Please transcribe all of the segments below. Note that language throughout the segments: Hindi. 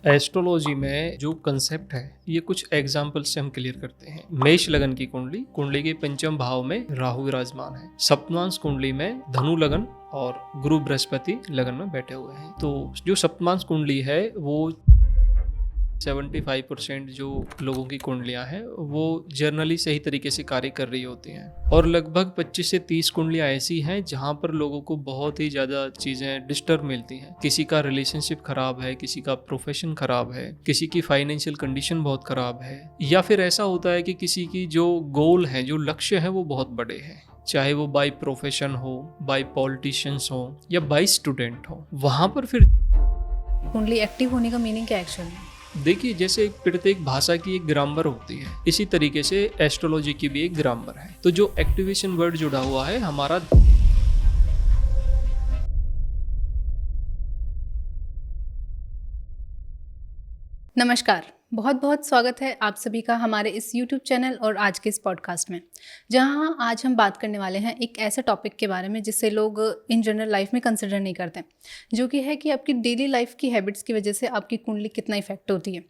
एस्ट्रोलॉजी में जो कंसेप्ट है ये कुछ एग्जाम्पल से हम क्लियर करते हैं। मेष लगन की कुंडली, कुंडली के पंचम भाव में राहु विराजमान है। सप्तमांश कुंडली में धनु लगन और गुरु बृहस्पति लगन में बैठे हुए हैं। तो जो सप्तमांश कुंडली है वो 75% जो लोगों की कुंडलियां हैं वो जर्नली सही तरीके से कार्य कर रही होती हैं और लगभग 25 से 30 कुंडलियां ऐसी हैं जहां पर लोगों को बहुत ही ज़्यादा चीज़ें डिस्टर्ब मिलती हैं। किसी का रिलेशनशिप खराब है, किसी का प्रोफेशन खराब है, किसी की फाइनेंशियल कंडीशन बहुत खराब है, या फिर ऐसा होता है कि किसी की जो गोल है, जो लक्ष्य है वो बहुत बड़े हैं, चाहे वो बाय प्रोफेशन हो, बाय पॉलिटिशियंस हो या बाय स्टूडेंट हो। वहां पर फिर कुंडली एक्टिव होने का मीनिंग क्या एक्चुअली है? देखिए, जैसे प्रत्येक भाषा की एक ग्रामर होती है, इसी तरीके से एस्ट्रोलॉजी की भी एक ग्रामर है। तो जो एक्टिवेशन वर्ड जुड़ा हुआ है हमारा नमस्कार, बहुत बहुत स्वागत है आप सभी का हमारे इस YouTube चैनल और आज के इस पॉडकास्ट में, जहां आज हम बात करने वाले हैं एक ऐसे टॉपिक के बारे में जिसे लोग इन जनरल लाइफ में कंसिडर नहीं करते, जो कि है कि आपकी डेली लाइफ की हैबिट्स की वजह से आपकी कुंडली कितना इफेक्ट होती है।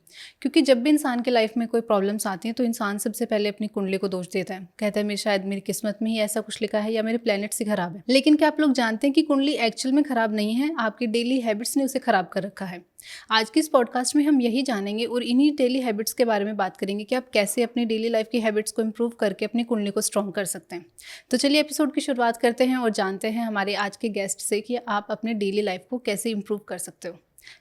क्योंकि जब भी इंसान के लाइफ में कोई प्रॉब्लम्स आती हैं तो इंसान सबसे पहले अपनी कुंडली को दोष देता है, कहता है शायद मेरी किस्मत में ही ऐसा कुछ लिखा है या मेरे प्लैनेट्स ही खराब है। लेकिन क्या आप लोग जानते हैं कि कुंडली एक्चुअल में खराब नहीं है, आपकी डेली हैबिट्स ने उसे खराब कर रखा है। आज की इस पॉडकास्ट में हम यही जानेंगे और इन्हीं डेली हैबिट्स के बारे में बात करेंगे कि आप कैसे अपनी डेली लाइफ की हैबिट्स को इम्प्रूव करके अपनी कुंडली को स्ट्रॉन्ग कर सकते हैं। तो चलिए एपिसोड की शुरुआत करते हैं और जानते हैं हमारे आज के गेस्ट से कि आप अपने डेली लाइफ को कैसे इम्प्रूव कर सकते हो।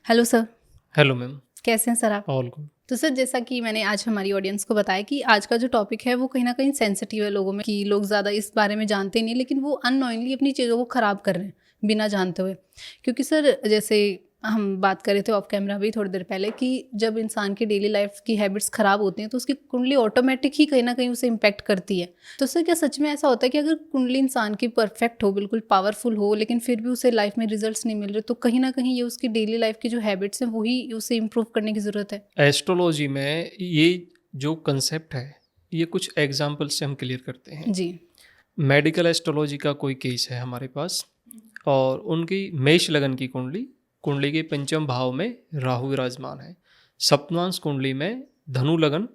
Hello sir. हेलो मैम, कैसे हैं सर आप? All good. तो सर, जैसा कि मैंने आज हमारी ऑडियंस को बताया कि आज का जो टॉपिक है वो कहीं ना कहीं सेंसिटिव है लोगों में, कि लोग ज़्यादा इस बारे में जानते नहीं, लेकिन वो अननोइंगली अपनी चीज़ों को ख़राब कर रहे हैं बिना जानते हुए। क्योंकि सर, जैसे हम बात कर रहे थे ऑफ कैमरा भी थोड़ी देर पहले कि जब इंसान की डेली लाइफ की हैबिट्स ख़राब होती हैं तो उसकी कुंडली ऑटोमेटिक ही कहीं ना कहीं उसे इम्पैक्ट करती है। तो सर, क्या सच में ऐसा होता है कि अगर कुंडली इंसान की परफेक्ट हो, बिल्कुल पावरफुल हो, लेकिन फिर भी उसे लाइफ में रिजल्ट्स नहीं मिल रहे, तो कहीं ना कहीं ये उसकी डेली लाइफ की जो हैबिट्स हैं वही उसे इम्प्रूव करने की ज़रूरत है? एस्ट्रोलॉजी में ये जो कंसेप्ट है ये कुछ एग्जाम्पल से हम क्लियर करते हैं। जी। मेडिकल एस्ट्रोलॉजी का कोई केस है हमारे पास और उनकी मेष लगन की कुंडली, कुंडली के पंचम भाव में राहु विराजमान है। सप्तमांश कुंडली में धनु लगन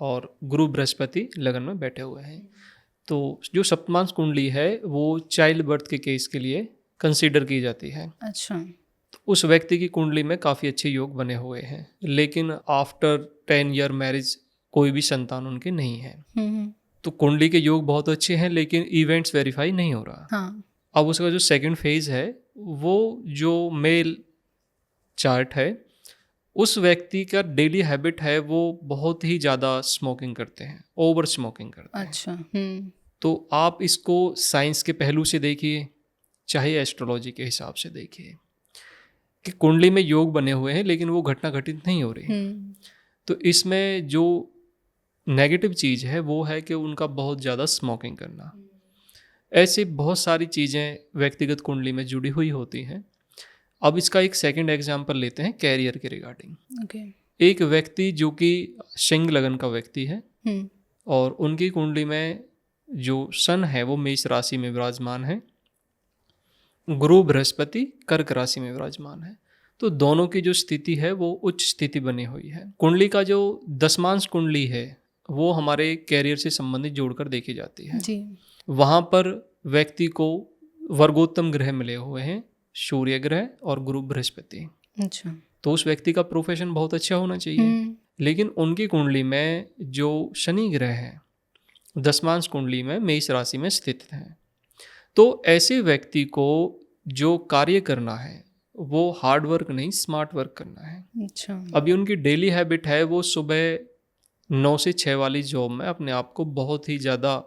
और गुरु बृहस्पति लगन में बैठे हुए हैं। तो जो सप्तमांश कुंडली है वो चाइल्ड बर्थ के केस के लिए कंसीडर की जाती है। अच्छा। तो उस व्यक्ति की कुंडली में काफ़ी अच्छे योग बने हुए हैं, लेकिन आफ्टर 10 ईयर मैरिज कोई भी संतान उनके नहीं है। तो कुंडली के योग बहुत अच्छे हैं लेकिन इवेंट्स वेरीफाई नहीं हो रहा। हाँ। अब उसका जो सेकंड फेज है वो जो मेल चार्ट है, उस व्यक्ति का डेली हैबिट है वो बहुत ही ज़्यादा स्मोकिंग करते हैं, ओवर स्मोकिंग करते हैं। अच्छा। तो आप इसको साइंस के पहलू से देखिए, चाहे एस्ट्रोलॉजी के हिसाब से देखिए कि कुंडली में योग बने हुए हैं लेकिन वो घटना घटित नहीं हो रही। तो इसमें जो नेगेटिव चीज़ है वो है कि उनका बहुत ज़्यादा स्मोकिंग करना। ऐसी बहुत सारी चीज़ें व्यक्तिगत कुंडली में जुड़ी हुई होती हैं। अब इसका एक सेकंड एग्जांपल लेते हैं कैरियर के रिगार्डिंग। ओके। एक व्यक्ति जो कि सिंह लगन का व्यक्ति है और उनकी कुंडली में जो सन है वो मेष राशि में विराजमान है, गुरु बृहस्पति कर्क राशि में विराजमान है। तो दोनों की जो स्थिति है वो उच्च स्थिति बनी हुई है। कुंडली का जो दसमांश कुंडली है वो हमारे कैरियर से संबंधित जोड़कर देखी जाती है जी। वहाँ पर व्यक्ति को वर्गोत्तम ग्रह मिले हुए हैं, सूर्य ग्रह और गुरु बृहस्पति। अच्छा। तो उस व्यक्ति का प्रोफेशन बहुत अच्छा होना चाहिए, लेकिन उनकी कुंडली में जो शनि ग्रह है दसमांश कुंडली में मेष राशि में स्थित है। तो ऐसे व्यक्ति को जो कार्य करना है वो हार्ड वर्क नहीं, स्मार्ट वर्क करना है। अच्छा। अभी उनकी डेली हैबिट है वो सुबह 9 से 6 वाली जॉब में अपने आप को बहुत ही ज़्यादा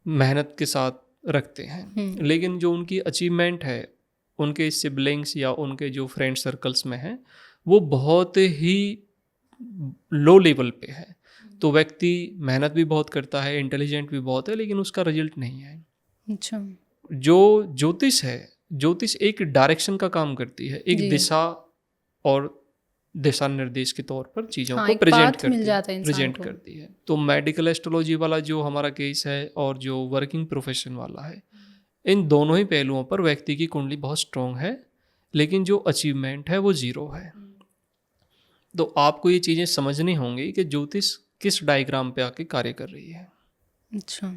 मेहनत के साथ रखते हैं, लेकिन जो उनकी अचीवमेंट है उनके सिबलिंग्स या उनके जो फ्रेंड सर्कल्स में है वो बहुत ही लो लेवल पे है। तो व्यक्ति मेहनत भी बहुत करता है, इंटेलिजेंट भी बहुत है, लेकिन उसका रिजल्ट नहीं है। अच्छा। जो ज्योतिष है, ज्योतिष एक डायरेक्शन का काम करती है, एक दिशा और दिशा निर्देश के तौर पर चीज़ों को प्रेजेंट करती है। तो मेडिकल एस्ट्रोलॉजी वाला जो हमारा केस है और जो वर्किंग प्रोफेशन वाला है, इन दोनों ही पहलुओं पर व्यक्ति की कुंडली बहुत स्ट्रॉन्ग है, लेकिन जो अचीवमेंट है वो जीरो है। तो आपको ये चीज़ें समझनी होंगी कि ज्योतिष किस डायग्राम पे आके कार्य कर रही है, अच्छा।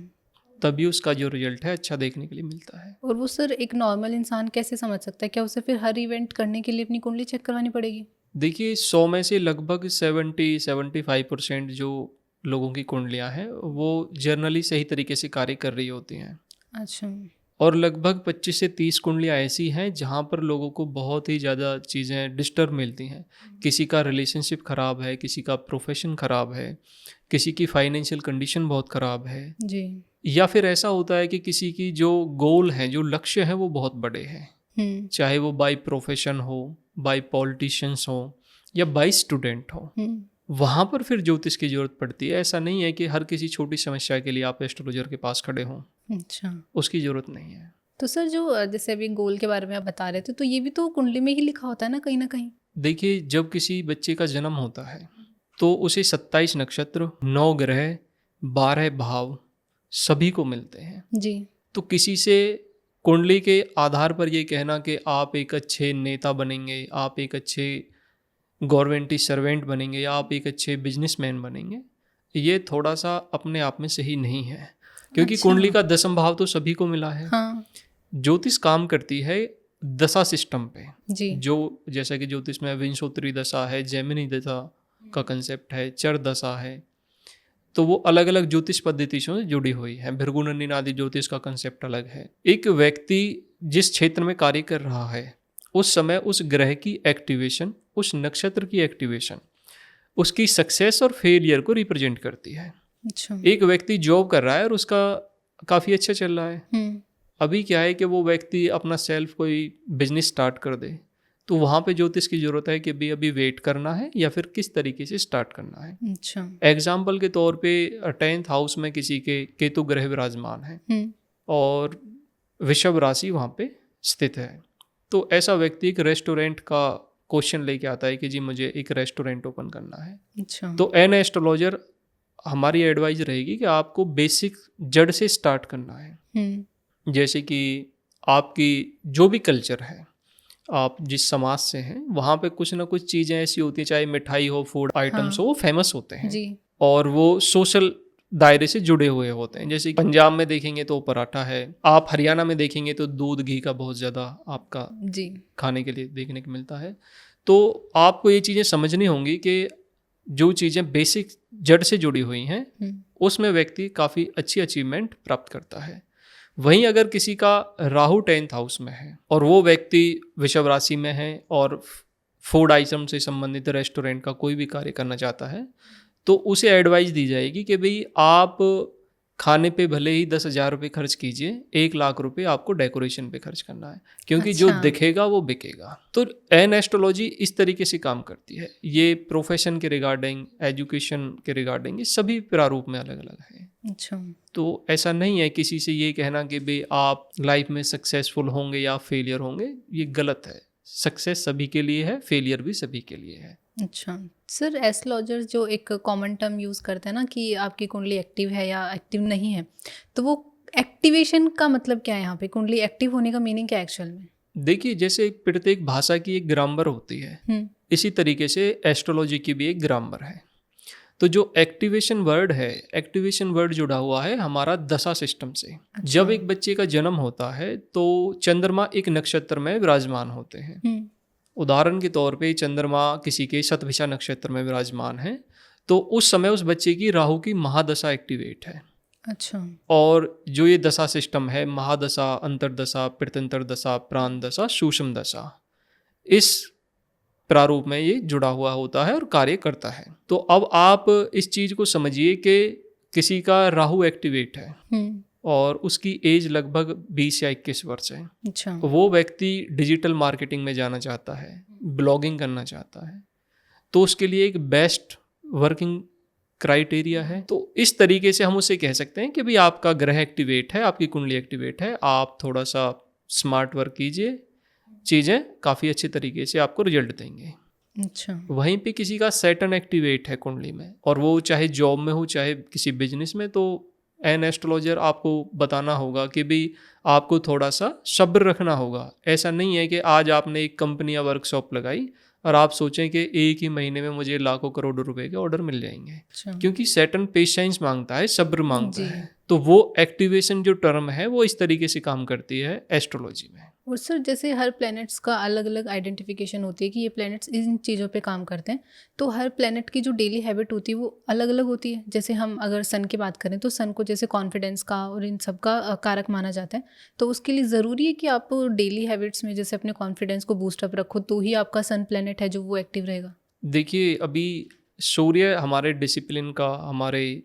तभी उसका जो रिजल्ट है अच्छा देखने के लिए मिलता है। और वो सर एक नॉर्मल इंसान कैसे समझ सकता है? क्या उसे फिर हर इवेंट करने के लिए अपनी कुंडली चेक करवानी पड़ेगी? देखिए 100 में से लगभग 70-75% जो लोगों की कुंडलियाँ हैं वो जर्नली सही तरीके से कार्य कर रही होती हैं, अच्छा। और लगभग 25 से 30 कुंडलियाँ ऐसी हैं जहाँ पर लोगों को बहुत ही ज़्यादा चीज़ें डिस्टर्ब मिलती हैं। किसी का रिलेशनशिप ख़राब है, किसी का प्रोफेशन ख़राब है, किसी की फाइनेंशियल कंडीशन बहुत ख़राब है, जी। या फिर ऐसा होता है कि किसी की जो गोल हैं, जो लक्ष्य हैं वो बहुत बड़े हैं, चाहे वो बाय प्रोफेशन हो, बाय पॉलिटिशियंस हो या बाय स्टूडेंट हो। वहाँ पर फिर ज्योतिष की ज़रूरत पड़ती है। ऐसा नहीं है कि हर किसी छोटी समस्या के लिए आप एस्ट्रोलॉजर के पास खड़े हों, अच्छा। उसकी ज़रूरत नहीं है। तो सर जो जैसे अभी गोल के बारे में आप बता रहे थे, तो ये भी तो कुंडली में ही लिखा होता है ना कहीं ना कहीं? देखिए जब किसी बच्चे का जन्म होता है तो उसे 27 नक्षत्र, 9 ग्रह, 12 भाव सभी को मिलते हैं। जी। तो किसी से कुंडली के आधार पर ये कहना कि आप एक अच्छे नेता बनेंगे, आप एक अच्छे गवर्नमेंटी सर्वेंट बनेंगे या आप एक अच्छे बिजनेसमैन बनेंगे, ये थोड़ा सा अपने आप में सही नहीं है, क्योंकि अच्छा। कुंडली का 10th भाव तो सभी को मिला है। हाँ। ज्योतिष काम करती है दशा सिस्टम पे, जी। जो जैसा कि ज्योतिष में विंशोत्तरी दशा है, जेमिनी दशा का कंसेप्ट है, चर दशा है, तो वो अलग अलग ज्योतिष पद्धति से जुड़ी हुई है। भृगुनंदिनी आदि ज्योतिष का कंसेप्ट अलग है। एक व्यक्ति जिस क्षेत्र में कार्य कर रहा है उस समय उस ग्रह की एक्टिवेशन, उस नक्षत्र की एक्टिवेशन उसकी सक्सेस और फेलियर को रिप्रेजेंट करती है। अच्छा। एक व्यक्ति जॉब कर रहा है और उसका काफ़ी अच्छा चल रहा है, अभी क्या है कि वो व्यक्ति अपना सेल्फ कोई बिजनेस स्टार्ट कर दे, तो वहाँ पे ज्योतिष की जरूरत है कि भी अभी वेट करना है या फिर किस तरीके से स्टार्ट करना है। अच्छा। एग्जाम्पल के तौर पे 10th हाउस में किसी के केतु ग्रह विराजमान है और वृषभ राशि वहाँ पे स्थित है, तो ऐसा व्यक्ति एक रेस्टोरेंट का क्वेश्चन लेके आता है कि जी मुझे एक रेस्टोरेंट ओपन करना है। अच्छा। तो एन एस्ट्रोलॉजर हमारी एडवाइस रहेगी कि आपको बेसिक जड़ से स्टार्ट करना है। जैसे कि आपकी जो भी कल्चर है, आप जिस समाज से हैं वहाँ पे कुछ ना कुछ चीज़ें ऐसी होती हैं, चाहे मिठाई हो, फूड आइटम्स हो, वो फेमस होते हैं जी। और वो सोशल दायरे से जुड़े हुए होते हैं। जैसे पंजाब में देखेंगे तो पराठा है, आप हरियाणा में देखेंगे तो दूध घी का बहुत ज़्यादा आपका जी खाने के लिए देखने को मिलता है। तो आपको ये चीज़ें समझनी होंगी कि जो चीज़ें बेसिक जड़ से जुड़ी हुई हैं उसमें व्यक्ति काफ़ी अच्छी अचीवमेंट प्राप्त करता है। वहीं अगर किसी का राहु 10th हाउस में है और वो व्यक्ति वृषभ राशि में है और फूड आइटम से संबंधित रेस्टोरेंट का कोई भी कार्य करना चाहता है, तो उसे एडवाइस दी जाएगी कि भाई आप खाने पे भले ही 10,000 रुपये खर्च कीजिए, 1 लाख रुपए आपको डेकोरेशन पे खर्च करना है, क्योंकि जो दिखेगा वो बिकेगा। तो एन एस्ट्रोलॉजी इस तरीके से काम करती है। ये प्रोफेशन के रिगार्डिंग, एजुकेशन के रिगार्डिंग, ये सभी प्रारूप में अलग अलग है। अच्छा। तो ऐसा नहीं है किसी से ये कहना कि भाई आप लाइफ में सक्सेसफुल होंगे या फेलियर होंगे, ये गलत है। सक्सेस सभी के लिए है, फेलियर भी सभी के लिए है। अच्छा सर, एस्ट्रोलॉजर जो एक कॉमन टर्म यूज़ करते हैं ना कि आपकी कुंडली एक्टिव है या एक्टिव नहीं है, तो वो एक्टिवेशन का मतलब क्या है यहाँ पे? कुंडली एक्टिव होने का मीनिंग क्या है एक्चुअल में? देखिए जैसे प्रत्येक भाषा की एक ग्रामर होती है, इसी तरीके से एस्ट्रोलॉजी की भी एक ग्रामर है। तो जो एक्टिवेशन वर्ड है, एक्टिवेशन वर्ड जुड़ा हुआ है हमारा दशा सिस्टम से। अच्छा। जब एक बच्चे का जन्म होता है तो चंद्रमा एक नक्षत्र में विराजमान होते हैं। उदाहरण के तौर पे चंद्रमा किसी के शतभिषा नक्षत्र में विराजमान है, तो उस समय उस बच्चे की राहु की महादशा एक्टिवेट है। अच्छा। और जो ये दशा सिस्टम है, महादशा, अंतरदशा, प्रत्यंतर दशा, प्राण दशा, सूक्ष्म दशा, इस प्रारूप में ये जुड़ा हुआ होता है और कार्य करता है। तो अब आप इस चीज़ को समझिए कि किसी का राहु एक्टिवेट है और उसकी एज लगभग 20 या 21 वर्ष है। अच्छा। वो व्यक्ति डिजिटल मार्केटिंग में जाना चाहता है, ब्लॉगिंग करना चाहता है, तो उसके लिए एक बेस्ट वर्किंग क्राइटेरिया है। तो इस तरीके से हम उसे कह सकते हैं कि भाई आपका ग्रह एक्टिवेट है, आपकी कुंडली एक्टिवेट है, आप थोड़ा सा स्मार्ट वर्क कीजिए, चीज़ें काफ़ी अच्छे तरीके से आपको रिजल्ट देंगे। अच्छा। वहीं पे किसी का सैटर्न एक्टिवेट है कुंडली में और वो चाहे जॉब में हो चाहे किसी बिजनेस में, तो एन एस्ट्रोलॉजर आपको बताना होगा कि भाई आपको थोड़ा सा सब्र रखना होगा। ऐसा नहीं है कि आज आपने एक कंपनी या वर्कशॉप लगाई, और आप सोचें कि एक ही महीने में मुझे लाखों करोड़ों रुपए के ऑर्डर मिल जाएंगे, अच्छा। क्योंकि सैटर्न पेशेंस मांगता है, सब्र मांगता जी। है। तो वो एक्टिवेशन जो टर्म है वो इस तरीके से काम करती है एस्ट्रोलॉजी में। और सर जैसे हर प्लैनेट्स का अलग अलग आइडेंटिफिकेशन होती है कि ये प्लैनेट्स इन चीज़ों पे काम करते हैं, तो हर प्लैनेट की जो डेली हैबिट होती है वो अलग अलग होती है। जैसे हम अगर सन की बात करें तो सन को जैसे कॉन्फिडेंस का और इन सब का कारक माना जाता है, तो उसके लिए ज़रूरी है कि आप डेली हैबिट्स में जैसे अपने कॉन्फिडेंस को बूस्टअप रखो, तो ही आपका सन प्लैनेट है जो वो एक्टिव रहेगा। देखिए, अभी सूर्य हमारे डिसिप्लिन का, हमारे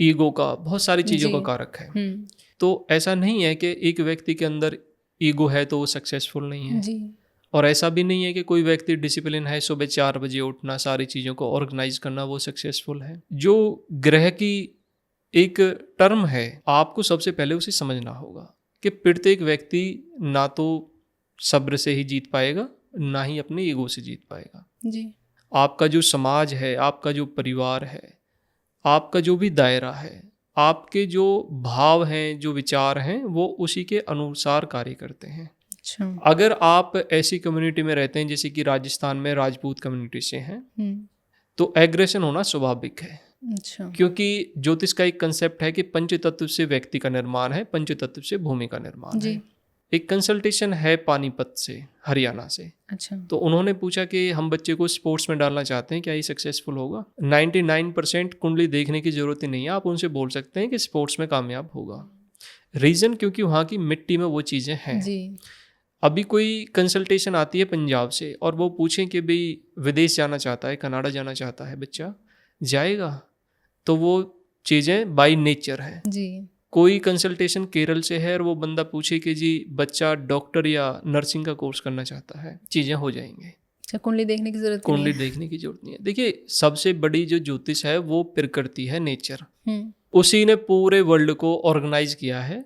ईगो का, बहुत सारी चीज़ों जी। का कारक है। तो ऐसा नहीं है कि एक व्यक्ति के अंदर ईगो है तो वो सक्सेसफुल नहीं है, जी। और ऐसा भी नहीं है कि कोई व्यक्ति डिसिप्लिन है, सुबह 4 बजे उठना, सारी चीज़ों को ऑर्गेनाइज करना, वो सक्सेसफुल है। जो ग्रह की एक टर्म है, आपको सबसे पहले उसे समझना होगा कि प्रत्येक व्यक्ति ना तो सब्र से ही जीत पाएगा, ना ही अपने ईगो से जीत पाएगा। जी। आपका जो समाज है, आपका जो परिवार है, आपका जो भी दायरा है, आपके जो भाव हैं, जो विचार हैं, वो उसी के अनुसार कार्य करते हैं। अच्छा। अगर आप ऐसी कम्युनिटी में रहते हैं जैसे कि राजस्थान में राजपूत कम्युनिटी से हैं, तो एग्रेशन होना स्वाभाविक है, अच्छा। क्योंकि ज्योतिष का एक कंसेप्ट है कि पंच तत्व से व्यक्ति का निर्माण है, पंच तत्व से भूमि का निर्माण जी। है। एक कंसल्टेशन है पानीपत से, हरियाणा से। अच्छा। तो उन्होंने पूछा कि हम बच्चे को स्पोर्ट्स में डालना चाहते हैं, क्या ये सक्सेसफुल होगा? 99% कुंडली देखने की जरूरत ही नहीं है, आप उनसे बोल सकते हैं कि स्पोर्ट्स में कामयाब होगा। रीज़न क्योंकि वहाँ की मिट्टी में वो चीज़ें हैं। जी। अभी कोई कंसल्टेशन आती है पंजाब से और वो पूछें कि भाई विदेश जाना चाहता है, कनाडा जाना चाहता है बच्चा, जाएगा? तो वो चीज़ें बाय नेचर है। जी। कोई कंसल्टेशन केरल से है और वो बंदा पूछे कि जी बच्चा डॉक्टर या नर्सिंग का कोर्स करना चाहता है, चीज़ें हो जाएंगी। अच्छा, कुंडली देखने की जरूरत कुंडली देखने की जरूरत नहीं है। देखिए, सबसे बड़ी जो ज्योतिष है वो प्रकृति है, नेचर। उसी ने पूरे वर्ल्ड को ऑर्गेनाइज किया है,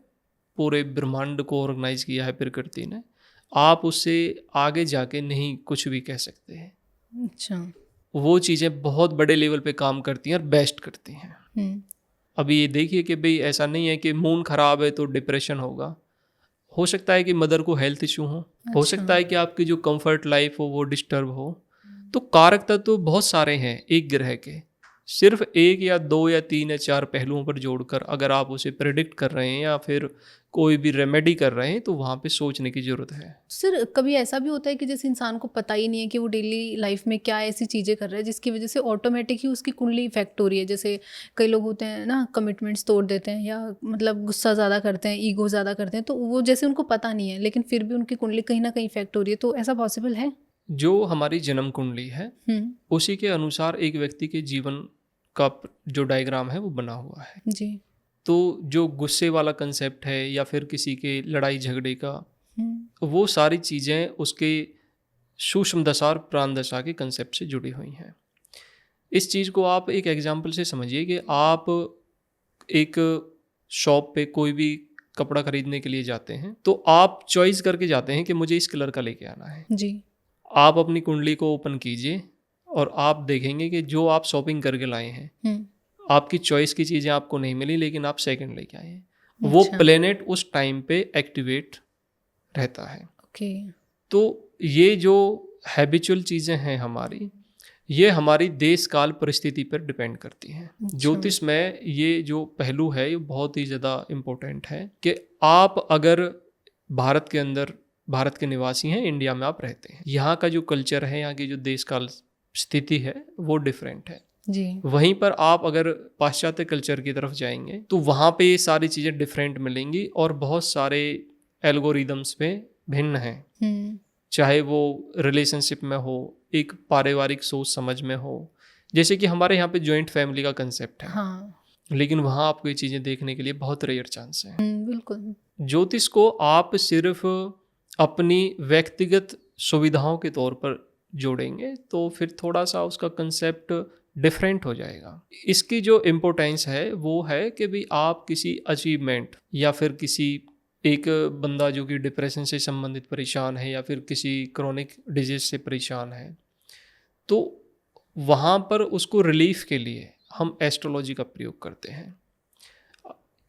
पूरे ब्रह्मांड को ऑर्गेनाइज किया है प्रकृति ने। आप उससे आगे जाके नहीं कुछ भी कह सकते हैं। अच्छा। वो चीज़ें बहुत बड़े लेवल पे काम करती हैं और बेस्ट करती हैं। अभी ये देखिए कि भाई ऐसा नहीं है कि मून खराब है तो डिप्रेशन होगा। हो सकता है कि मदर को हेल्थ इशू हो सकता है कि आपकी जो कंफर्ट लाइफ हो वो डिस्टर्ब हो। तो कारक तत्व तो बहुत सारे हैं एक ग्रह के, सिर्फ एक या दो या तीन या चार पहलुओं पर जोड़कर अगर आप उसे प्रेडिक्ट कर रहे हैं या फिर कोई भी रेमेडी कर रहे हैं तो वहाँ पे सोचने की ज़रूरत है। सर कभी ऐसा भी होता है कि जैसे इंसान को पता ही नहीं है कि वो डेली लाइफ में क्या ऐसी चीज़ें कर रहा है जिसकी वजह से ऑटोमेटिक ही उसकी कुंडली इफेक्ट हो रही है? जैसे कई लोग होते हैं ना, कमिटमेंट्स तोड़ देते हैं या मतलब गुस्सा ज़्यादा करते हैं, ईगो ज़्यादा करते हैं, तो वो जैसे उनको पता नहीं है लेकिन फिर भी उनकी कुंडली कहीं ना कहीं इफेक्ट हो रही है, तो ऐसा पॉसिबल है? जो हमारी जन्म कुंडली है उसी के अनुसार एक व्यक्ति के जीवन का जो डायग्राम है वो बना हुआ है। जी। तो जो गुस्से वाला कंसेप्ट है या फिर किसी के लड़ाई झगड़े का, वो सारी चीज़ें उसके सूक्ष्म दशा और प्राण दशा के कंसेप्ट से जुड़ी हुई हैं। इस चीज़ को आप एक एग्जांपल से समझिए कि आप एक शॉप पे कोई भी कपड़ा खरीदने के लिए जाते हैं तो आप चॉइस करके जाते हैं कि मुझे इस कलर का लेके आना है। जी। आप अपनी कुंडली को ओपन कीजिए और आप देखेंगे कि जो आप शॉपिंग करके लाए हैं आपकी चॉइस की चीज़ें आपको नहीं मिली, लेकिन आप सेकंड लेके आए हैं। वो प्लेनेट उस टाइम पे एक्टिवेट रहता है। ओके। तो ये जो हैबिचुअल चीज़ें हैं हमारी, ये हमारी देश काल परिस्थिति पर डिपेंड करती हैं। ज्योतिष में ये जो पहलू है ये बहुत ही ज़्यादा इम्पोर्टेंट है कि आप अगर भारत के अंदर, भारत के निवासी हैं, इंडिया में आप रहते हैं, यहाँ का जो कल्चर है, यहाँ की जो देश काल स्थिति है वो डिफरेंट है जी। वहीं पर आप अगर पाश्चात्य कल्चर की तरफ जाएंगे तो वहाँ पे ये सारी चीज़ें डिफरेंट मिलेंगी और बहुत सारे एल्गोरिदम्स पे भिन्न हैं। चाहे वो रिलेशनशिप में हो, एक पारिवारिक सोच समझ में हो, जैसे कि हमारे यहाँ पे जॉइंट फैमिली का कंसेप्ट है। हाँ। लेकिन वहाँ आपको ये चीज़ें देखने के लिए बहुत रेयर चांस है। बिल्कुल। ज्योतिष को आप सिर्फ अपनी व्यक्तिगत सुविधाओं के तौर पर जोड़ेंगे तो फिर थोड़ा सा उसका कंसेप्ट डिफरेंट हो जाएगा। इसकी जो इम्पोर्टेंस है वो है कि भी आप किसी अचीवमेंट या फिर किसी एक बंदा जो कि डिप्रेशन से संबंधित परेशान है या फिर किसी क्रोनिक डिजीज से परेशान है, तो वहाँ पर उसको रिलीफ के लिए हम एस्ट्रोलॉजी का प्रयोग करते हैं।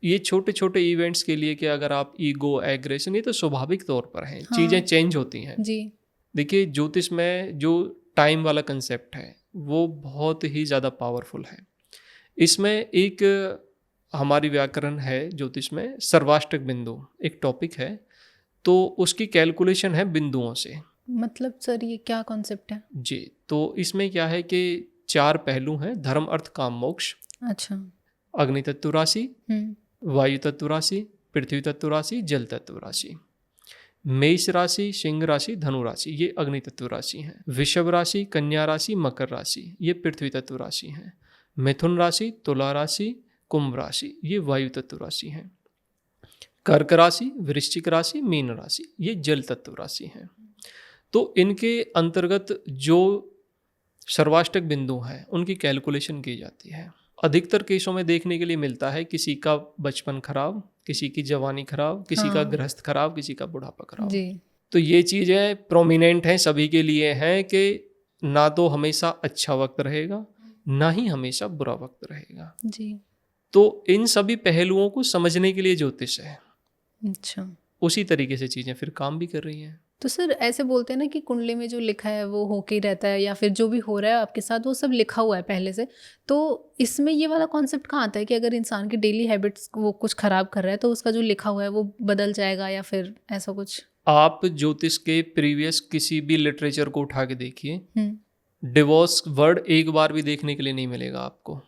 ये छोटे छोटे इवेंट्स के लिए कि अगर आप ईगो, एग्रेशन, ये तो स्वाभाविक तौर पर हैं। चीज़ें चेंज होती हैं जी। देखिए, ज्योतिष में जो टाइम वाला कंसेप्ट है वो बहुत ही ज़्यादा पावरफुल है। इसमें एक हमारी व्याकरण है ज्योतिष में, सर्वाष्टक बिंदु एक टॉपिक है, तो उसकी कैलकुलेशन है बिंदुओं से। मतलब सर ये क्या कॉन्सेप्ट है? जी, तो इसमें क्या है कि 4 पहलू हैं, धर्म अर्थ काम मोक्ष, अच्छा। अग्नि तत्व राशि, हम्म। वायु तत्व राशि, पृथ्वी तत्व राशि, जल तत्व राशि। मेष राशि, सिंह राशि, धनु राशि ये अग्नि तत्व राशि हैं। वृषभ राशि, कन्या राशि, मकर राशि ये पृथ्वी तत्व राशि हैं। मिथुन राशि, तुला राशि, कुंभ राशि ये वायु तत्व राशि हैं। कर्क राशि, वृश्चिक राशि, मीन राशि ये जल तत्व राशि हैं। तो इनके अंतर्गत जो सर्वाष्टक बिंदु हैं उनकी कैलकुलेशन की जाती है। अधिकतर केसों में देखने के लिए मिलता है किसी का बचपन खराब, किसी की जवानी खराब, किसी का हाँ। गृहस्थ खराब, किसी का बुढ़ापा खराब। जी। तो ये चीज़ें प्रोमिनेंट हैं सभी के लिए हैं कि ना तो हमेशा अच्छा वक्त रहेगा, ना ही हमेशा बुरा वक्त रहेगा। जी। तो इन सभी पहलुओं को समझने के लिए ज्योतिष है। अच्छा। उसी तरीके से चीज़ें फिर काम भी कर रही हैं। तो सर ऐसे बोलते हैं ना कि कुंडली में जो लिखा है वो होके ही रहता है, या फिर जो भी हो रहा है आपके साथ वो सब लिखा हुआ है पहले से। तो इसमें ये वाला कॉन्सेप्ट कहाँ आता है कि अगर इंसान की डेली हैबिट्स वो कुछ खराब कर रहा है तो उसका जो लिखा हुआ है वो बदल जाएगा, या फिर ऐसा कुछ? आप ज्योतिष के प्रीवियस किसी भी लिटरेचर को उठा के देखिए, हम्म। डिवोर्स वर्ड एक बार भी देखने के लिए नहीं मिलेगा आपको।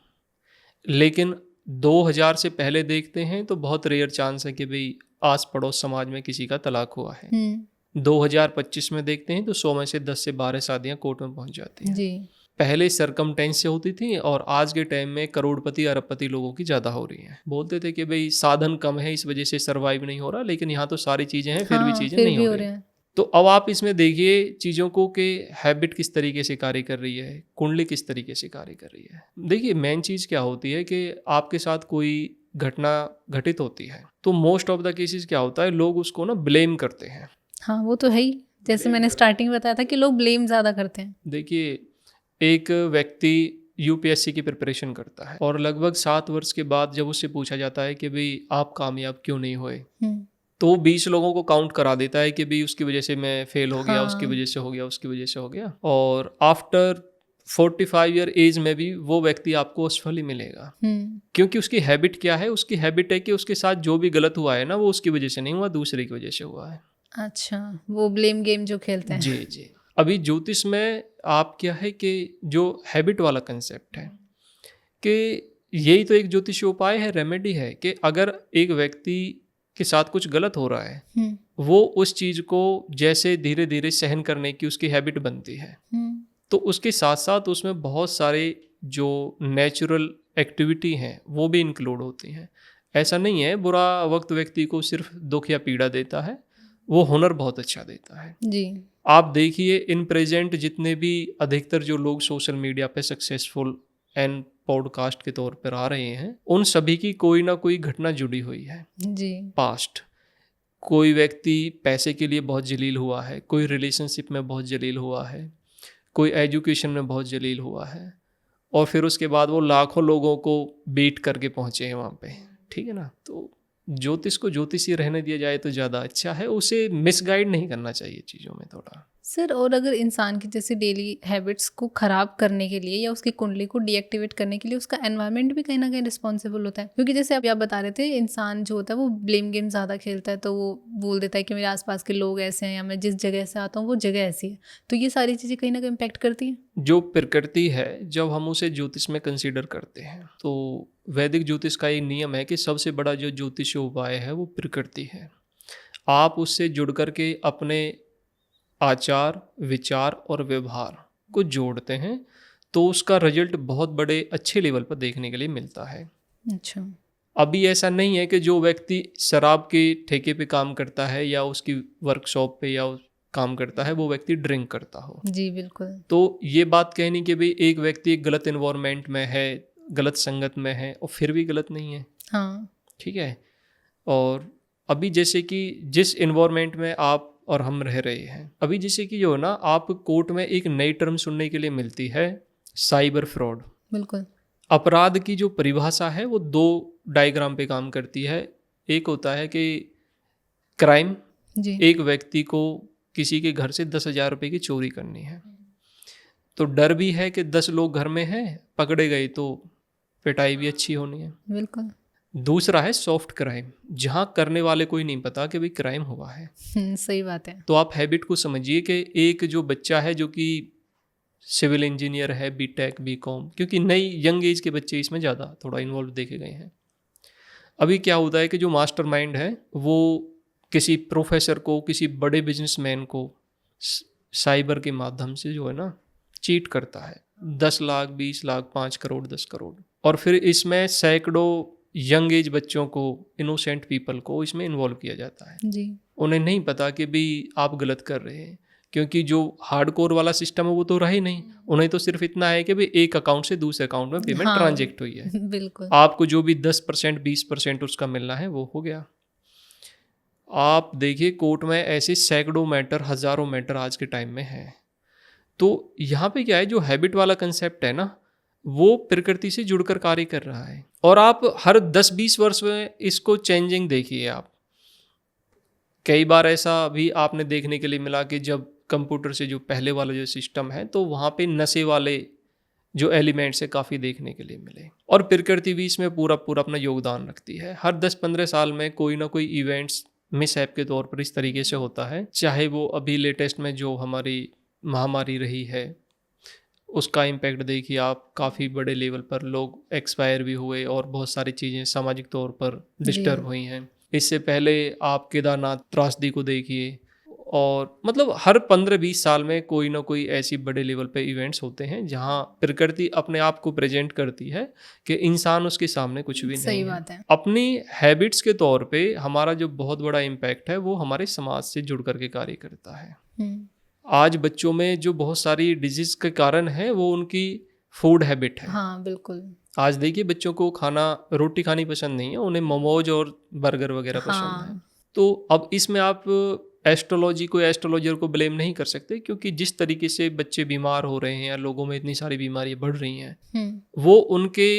लेकिन 2000 से पहले देखते हैं तो बहुत रेयर चांस है कि भाई आस पड़ोस समाज में किसी का तलाक हुआ है। 2025 में देखते हैं तो 100 में से 10 से 12 शादियां कोर्ट में पहुंच जाती हैं। जी। पहले सरकमटेंस से होती थी और आज के टाइम में करोड़पति अरबपति लोगों की ज़्यादा हो रही हैं। बोलते थे कि भाई साधन कम है इस वजह से सर्वाइव नहीं हो रहा, लेकिन यहाँ तो सारी चीज़ें हैं फिर भी हाँ, चीज़ें फिर नहीं भी हो हो रही। रहे हैं। तो अब आप इसमें देखिए चीज़ों को कि हैबिट किस तरीके से कार्य कर रही है, कुंडली किस तरीके से कार्य कर रही है। देखिए मेन चीज़ क्या होती है कि आपके साथ कोई घटना घटित होती है तो मोस्ट ऑफ द केसेस क्या होता है, लोग उसको ना ब्लेम करते हैं। हाँ वो तो है ही, जैसे मैंने स्टार्टिंग में बताया था कि लोग ब्लेम ज़्यादा करते हैं। देखिए एक व्यक्ति यूपीएससी की प्रिपरेशन करता है और लगभग 7 वर्ष के बाद जब उससे पूछा जाता है कि भाई आप कामयाब क्यों नहीं हुए, तो वो 20 लोगों को काउंट करा देता है कि भाई उसकी वजह से मैं फेल हो गया, उसकी हाँ। वजह से हो गया, उसकी वजह से हो गया। और आफ्टर 45 ईयर एज में भी वो व्यक्ति आपको असफल ही मिलेगा। क्योंकि उसकी हैबिट क्या है, उसकी हैबिट है कि उसके साथ जो भी गलत हुआ है ना वो उसकी वजह से नहीं हुआ, दूसरे की वजह से हुआ है। अच्छा, वो ब्लेम गेम जो खेलते हैं। जी जी। अभी ज्योतिष में आप क्या है कि जो हैबिट वाला कंसेप्ट है कि यही तो एक ज्योतिषीय उपाय है, रेमेडी है कि अगर एक व्यक्ति के साथ कुछ गलत हो रहा है वो उस चीज़ को जैसे धीरे धीरे सहन करने की उसकी हैबिट बनती है, तो उसके साथ साथ उसमें बहुत सारे जो नेचुरल एक्टिविटी हैं वो भी इंक्लूड होती हैं। ऐसा नहीं है बुरा वक्त व्यक्ति को सिर्फ दुख या पीड़ा देता है, वो हुनर बहुत अच्छा देता है जी। आप देखिए इन प्रेजेंट जितने भी अधिकतर जो लोग सोशल मीडिया पे सक्सेसफुल एंड पॉडकास्ट के तौर पर आ रहे हैं उन सभी की कोई ना कोई घटना जुड़ी हुई है जी। पास्ट। कोई व्यक्ति पैसे के लिए बहुत जलील हुआ है, कोई रिलेशनशिप में बहुत जलील हुआ है, कोई एजुकेशन में बहुत जलील हुआ है, और फिर उसके बाद वो लाखों लोगों को बीट करके पहुंचे हैं वहाँ पे। ठीक है ना। तो ज्योतिष को ज्योतिष ही रहने दिया जाए तो ज़्यादा अच्छा है, उसे मिसगाइड नहीं करना चाहिए चीज़ों में थोड़ा। सर और अगर इंसान की जैसे डेली हैबिट्स को ख़राब करने के लिए या उसकी कुंडली को डीएक्टिवेट करने के लिए उसका एनवायरनमेंट भी कहीं ना कहीं रिस्पॉन्सिबल होता है, क्योंकि जैसे अभी आप बता रहे थे इंसान जो होता है वो ब्लेम गेम ज़्यादा खेलता है, तो वो बोल देता है कि मेरे आसपास के लोग ऐसे हैं या मैं जिस जगह से आता हूँ वो जगह ऐसी है, तो ये सारी चीज़ें कहीं ना कहीं इम्पैक्ट करती हैं। जो प्रकृति है जब हम उसे ज्योतिष में कंसीडर करते हैं तो वैदिक ज्योतिष का एक नियम है कि सबसे बड़ा जो ज्योतिषीय उपाय है वो प्रकृति है। आप उससे जुड़ करके अपने आचार विचार और व्यवहार को जोड़ते हैं तो उसका रिजल्ट बहुत बड़े अच्छे लेवल पर देखने के लिए मिलता है। अच्छा। अभी ऐसा नहीं है कि जो व्यक्ति शराब के ठेके पे काम करता है या उसकी वर्कशॉप पे या काम करता है वो व्यक्ति ड्रिंक करता हो। जी बिल्कुल। तो ये बात कहनी कि भाई एक व्यक्ति एक गलत इन्वायरमेंट में है, गलत संगत में है और फिर भी गलत नहीं है। हाँ ठीक है। और अभी जैसे कि जिस इन्वायरमेंट में आप और हम रह रहे हैं, अभी जैसे कि जो ना आप कोर्ट में एक नई टर्म सुनने के लिए मिलती है, साइबर फ्रॉड। बिल्कुल। अपराध की जो परिभाषा है वो 2 डायग्राम पे काम करती है। एक होता है कि क्राइम, जी। एक व्यक्ति को किसी के घर से 10,000 रुपये की चोरी करनी है, तो डर भी है कि 10 लोग घर में हैं, पकड़े गए तो पिटाई भी अच्छी होनी है। बिल्कुल। दूसरा है सॉफ्ट क्राइम, जहाँ करने वाले को ही नहीं पता कि भाई क्राइम हुआ है। सही बात है। तो आप हैबिट को समझिए कि एक जो बच्चा है जो कि सिविल इंजीनियर है, बीटेक बीकॉम, क्योंकि नई यंग एज के बच्चे इसमें ज़्यादा थोड़ा इन्वॉल्व देखे गए हैं। अभी क्या होता है कि जो मास्टरमाइंड है वो किसी प्रोफेसर को, किसी बड़े बिजनेसमैन को साइबर के माध्यम से जो है ना चीट करता है, 10 लाख 20 लाख 5 करोड़ 10 करोड़, और फिर इसमें सैकड़ों यंग एज बच्चों को, इनोसेंट पीपल को इसमें इन्वॉल्व किया जाता है जी। उन्हें नहीं पता कि भी आप गलत कर रहे हैं, क्योंकि जो हार्डकोर वाला सिस्टम है वो तो रहा ही नहीं। उन्हें तो सिर्फ इतना है कि भाई एक अकाउंट से दूसरे अकाउंट में पेमेंट हाँ, ट्रांजेक्ट हुई है, बिल्कुल। आपको जो भी 10% 20% उसका मिलना है वो हो गया। आप देखिए कोर्ट में ऐसे सैकड़ों मैटर, हजारों मैटर आज के टाइम में है। तो यहाँ पे क्या है, जो हैबिट वाला कंसेप्ट है ना, वो प्रकृति से जुड़कर कार्य कर रहा है, और आप हर 10-20 वर्ष में इसको चेंजिंग देखिए। आप कई बार ऐसा भी आपने देखने के लिए मिला कि जब कंप्यूटर से जो पहले वाला जो सिस्टम है, तो वहाँ पे नशे वाले जो एलिमेंट्स है काफ़ी देखने के लिए मिले, और प्रकृति भी इसमें पूरा पूरा अपना योगदान रखती है। हर 10-15 साल में कोई ना कोई इवेंट्स मिसहैप के तौर पर इस तरीके से होता है, चाहे वो अभी लेटेस्ट में जो हमारी महामारी रही है उसका इम्पैक्ट देखिए आप, काफ़ी बड़े लेवल पर लोग एक्सपायर भी हुए और बहुत सारी चीज़ें सामाजिक तौर पर डिस्टर्ब हुई हैं। इससे पहले आप केदारनाथ त्रासदी को देखिए, और मतलब हर 15-20 साल में कोई ना कोई ऐसी बड़े लेवल पे इवेंट्स होते हैं जहां प्रकृति अपने आप को प्रेजेंट करती है कि इंसान उसके सामने कुछ भी नहीं सही है। बात है। अपनी हैबिट्स के तौर पे हमारा जो बहुत बड़ा इम्पैक्ट है वो हमारे समाज से जुड़ करके कार्य करता है। आज बच्चों में जो बहुत सारी डिजीज के कारण है वो उनकी फूड हैबिट है। हाँ, बिल्कुल। आज देखिए बच्चों को खाना, रोटी खानी पसंद नहीं है, उन्हें मोमोज और बर्गर वगैरह पसंद है। तो अब इसमें आप एस्ट्रोलॉजी को, एस्ट्रोलॉजर को ब्लेम नहीं कर सकते, क्योंकि जिस तरीके से बच्चे बीमार हो रहे हैं या लोगों में इतनी सारी बीमारियां बढ़ रही हैं वो उनके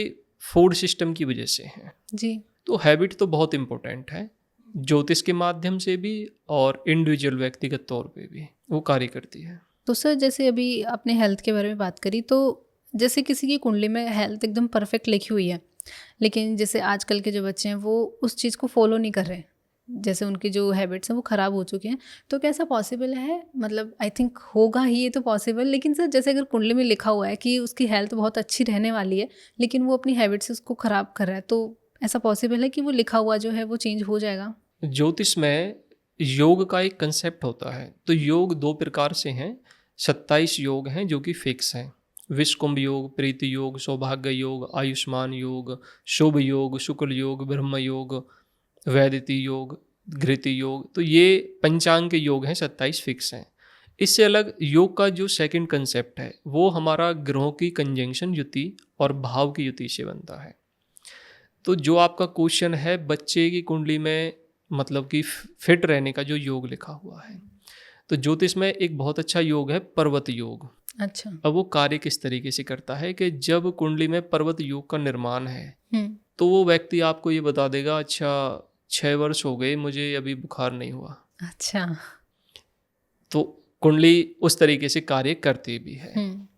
फूड सिस्टम की वजह से है जी। तो हैबिट तो बहुत इम्पोर्टेंट है, ज्योतिष के माध्यम से भी और इंडिविजुअल व्यक्तिगत तौर पे भी वो कार्य करती है। तो सर, जैसे अभी आपने हेल्थ के बारे में बात करी, तो जैसे किसी की कुंडली में हेल्थ एकदम परफेक्ट लिखी हुई है, लेकिन जैसे आजकल के जो बच्चे हैं वो उस चीज़ को फॉलो नहीं कर रहे, जैसे उनकी जो हैबिट्स हैं वो ख़राब हो चुके हैं, तो क्या ऐसा पॉसिबल है? मतलब आई थिंक होगा ही ये तो पॉसिबल, लेकिन सर जैसे अगर कुंडली में लिखा हुआ है कि उसकी हेल्थ बहुत अच्छी रहने वाली है, लेकिन वो अपनी हैबिट से उसको ख़राब कर रहा है, तो ऐसा पॉसिबल है कि वो लिखा हुआ जो है वो चेंज हो जाएगा? ज्योतिष में योग का एक कंसेप्ट होता है, तो योग 2 प्रकार से हैं। 27 योग हैं जो कि फिक्स हैं। विश्वकुंभ योग, प्रीति योग, सौभाग्य योग, आयुष्मान योग, शुभ योग, शुक्ल योग, ब्रह्म योग, वैदिति योग, घृति योग। तो ये पंचांग के योग हैं, 27 फिक्स हैं। इससे अलग योग का जो सेकंड कंसेप्ट है वो हमारा ग्रहों की कंजंक्शन युति और भाव की युति से बनता है। तो जो आपका क्वेश्चन है बच्चे की कुंडली में मतलब कि फिट रहने का जो योग लिखा हुआ है, तो ज्योतिष में एक बहुत अच्छा योग है पर्वत योग। अच्छा। अब वो कार्य किस तरीके से करता है कि जब कुंडली में पर्वत योग का निर्माण है तो वो व्यक्ति आपको ये बता देगा, अच्छा 6 वर्ष हो गए मुझे अभी बुखार नहीं हुआ। अच्छा। तो कुंडली उस तरीके से कार्य करती भी है।